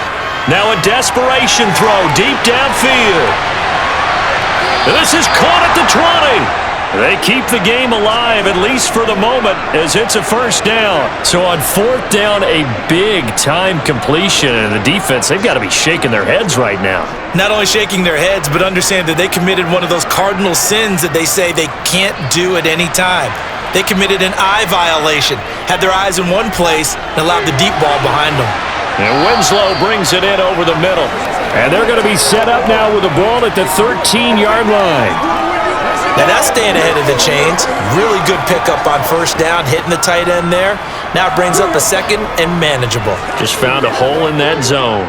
Now a desperation throw deep downfield. This is caught at the 20. They keep the game alive, at least for the moment, as it's a first down. So on 4th down, a big-time completion. And the defense, they've got to be shaking their heads right now. Not only shaking their heads, but understand that they committed one of those cardinal sins that they say they can't do at any time. They committed an eye violation, had their eyes in one place, and allowed the deep ball behind them. And Winslow brings it in over the middle. And they're going to be set up now with the ball at the 13-yard line. Now that's staying ahead of the chains. Really good pickup on first down, hitting the tight end there. Now it brings up a second and manageable. Just found a hole in that zone.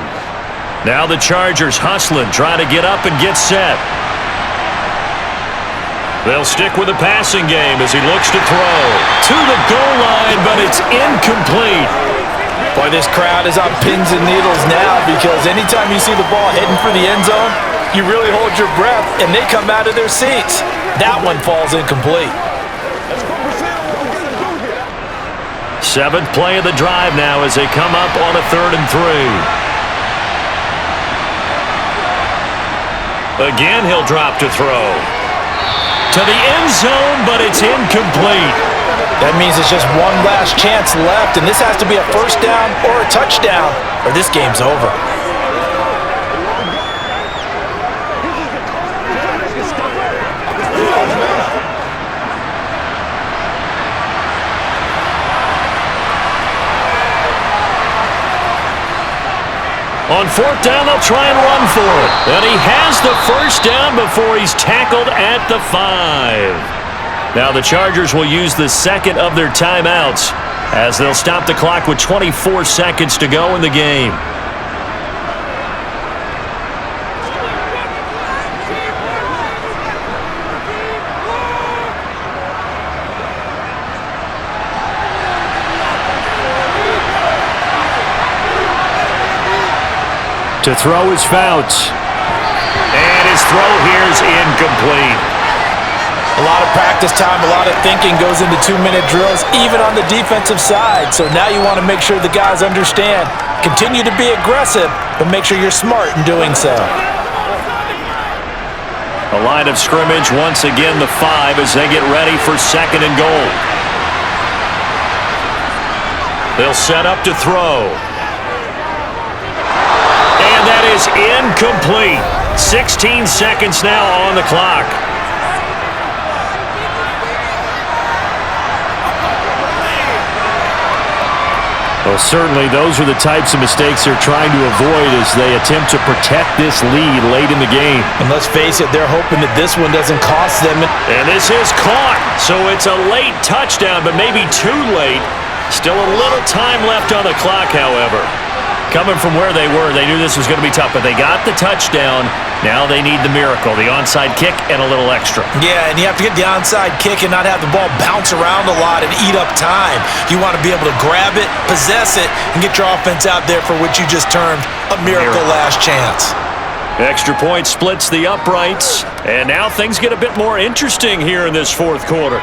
Now the Chargers hustling, trying to get up and get set. They'll stick with the passing game as he looks to throw. To the goal line, but it's incomplete. Boy, this crowd is on pins and needles now because anytime you see the ball heading for the end zone, you really hold your breath, and they come out of their seats. That one falls incomplete. 7th play of the drive now as they come up on a 3rd and 3. Again, he'll drop to throw. To the end zone, but it's incomplete. That means it's just one last chance left, and this has to be a first down or a touchdown, or this game's over. On 4th down, they'll try and run for it. And he has the first down before he's tackled at the 5. Now the Chargers will use the second of their timeouts as they'll stop the clock with 24 seconds to go in the game. To throw is Fouts. And his throw here is incomplete. A lot of practice time, a lot of thinking goes into 2-minute drills, even on the defensive side. So now you want to make sure the guys understand. Continue to be aggressive, but make sure you're smart in doing so. A line of scrimmage, once again the 5 as they get ready for 2nd and goal. They'll set up to throw. is incomplete. 16 seconds now on the clock. Well, certainly those are the types of mistakes they're trying to avoid as they attempt to protect this lead late in the game. And let's face it, they're hoping that this one doesn't cost them. And this is caught. So it's a late touchdown, but maybe too late. Still a little time left on the clock, however. Coming from where they were, they knew this was going to be tough, but they got the touchdown. Now they need the miracle, the onside kick and a little extra. Yeah, and you have to get the onside kick and not have the ball bounce around a lot and eat up time. You want to be able to grab it, possess it, and get your offense out there for what you just termed a miracle last chance. Extra point splits the uprights, and now things get a bit more interesting here in this fourth quarter.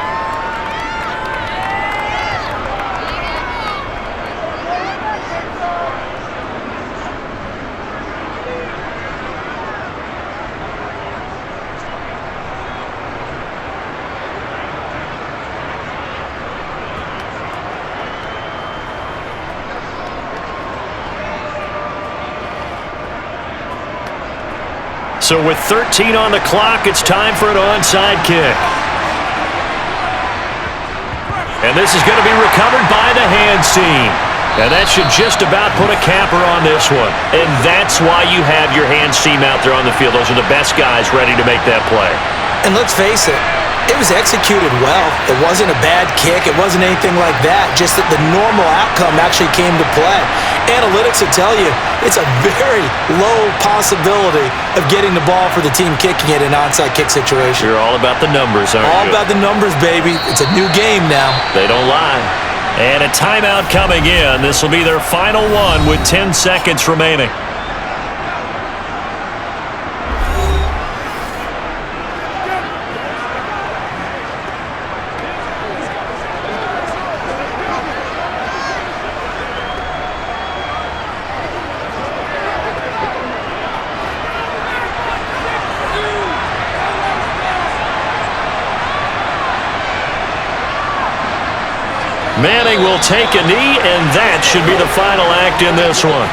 So with 13 on the clock, it's time for an onside kick. And this is going to be recovered by the hands team. And that should just about put a capper on this one. And that's why you have your hands team out there on the field. Those are the best guys ready to make that play. And let's face it, it was executed well. It wasn't a bad kick. It wasn't anything like that. Just that the normal outcome actually came to play. Analytics will tell you it's a very low possibility of getting the ball for the team kicking it in an onside kick situation. You're all about the numbers, aren't you? All about the numbers, baby. It's a new game now. They don't lie. And a timeout coming in. This will be their final one with 10 seconds remaining. Manning will take a knee, and that should be the final act in this one.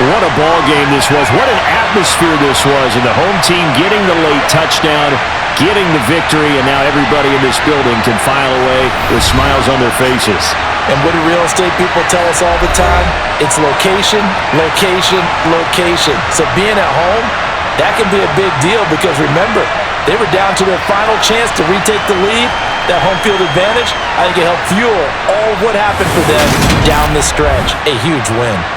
What a ball game this was. What an atmosphere this was. And the home team getting the late touchdown, getting the victory, and now everybody in this building can file away with smiles on their faces. And what do real estate people tell us all the time? It's location, location, location. So being at home, that can be a big deal because remember, they were down to their final chance to retake the lead. That home field advantage, I think it helped fuel all of what happened for them down the stretch. A huge win.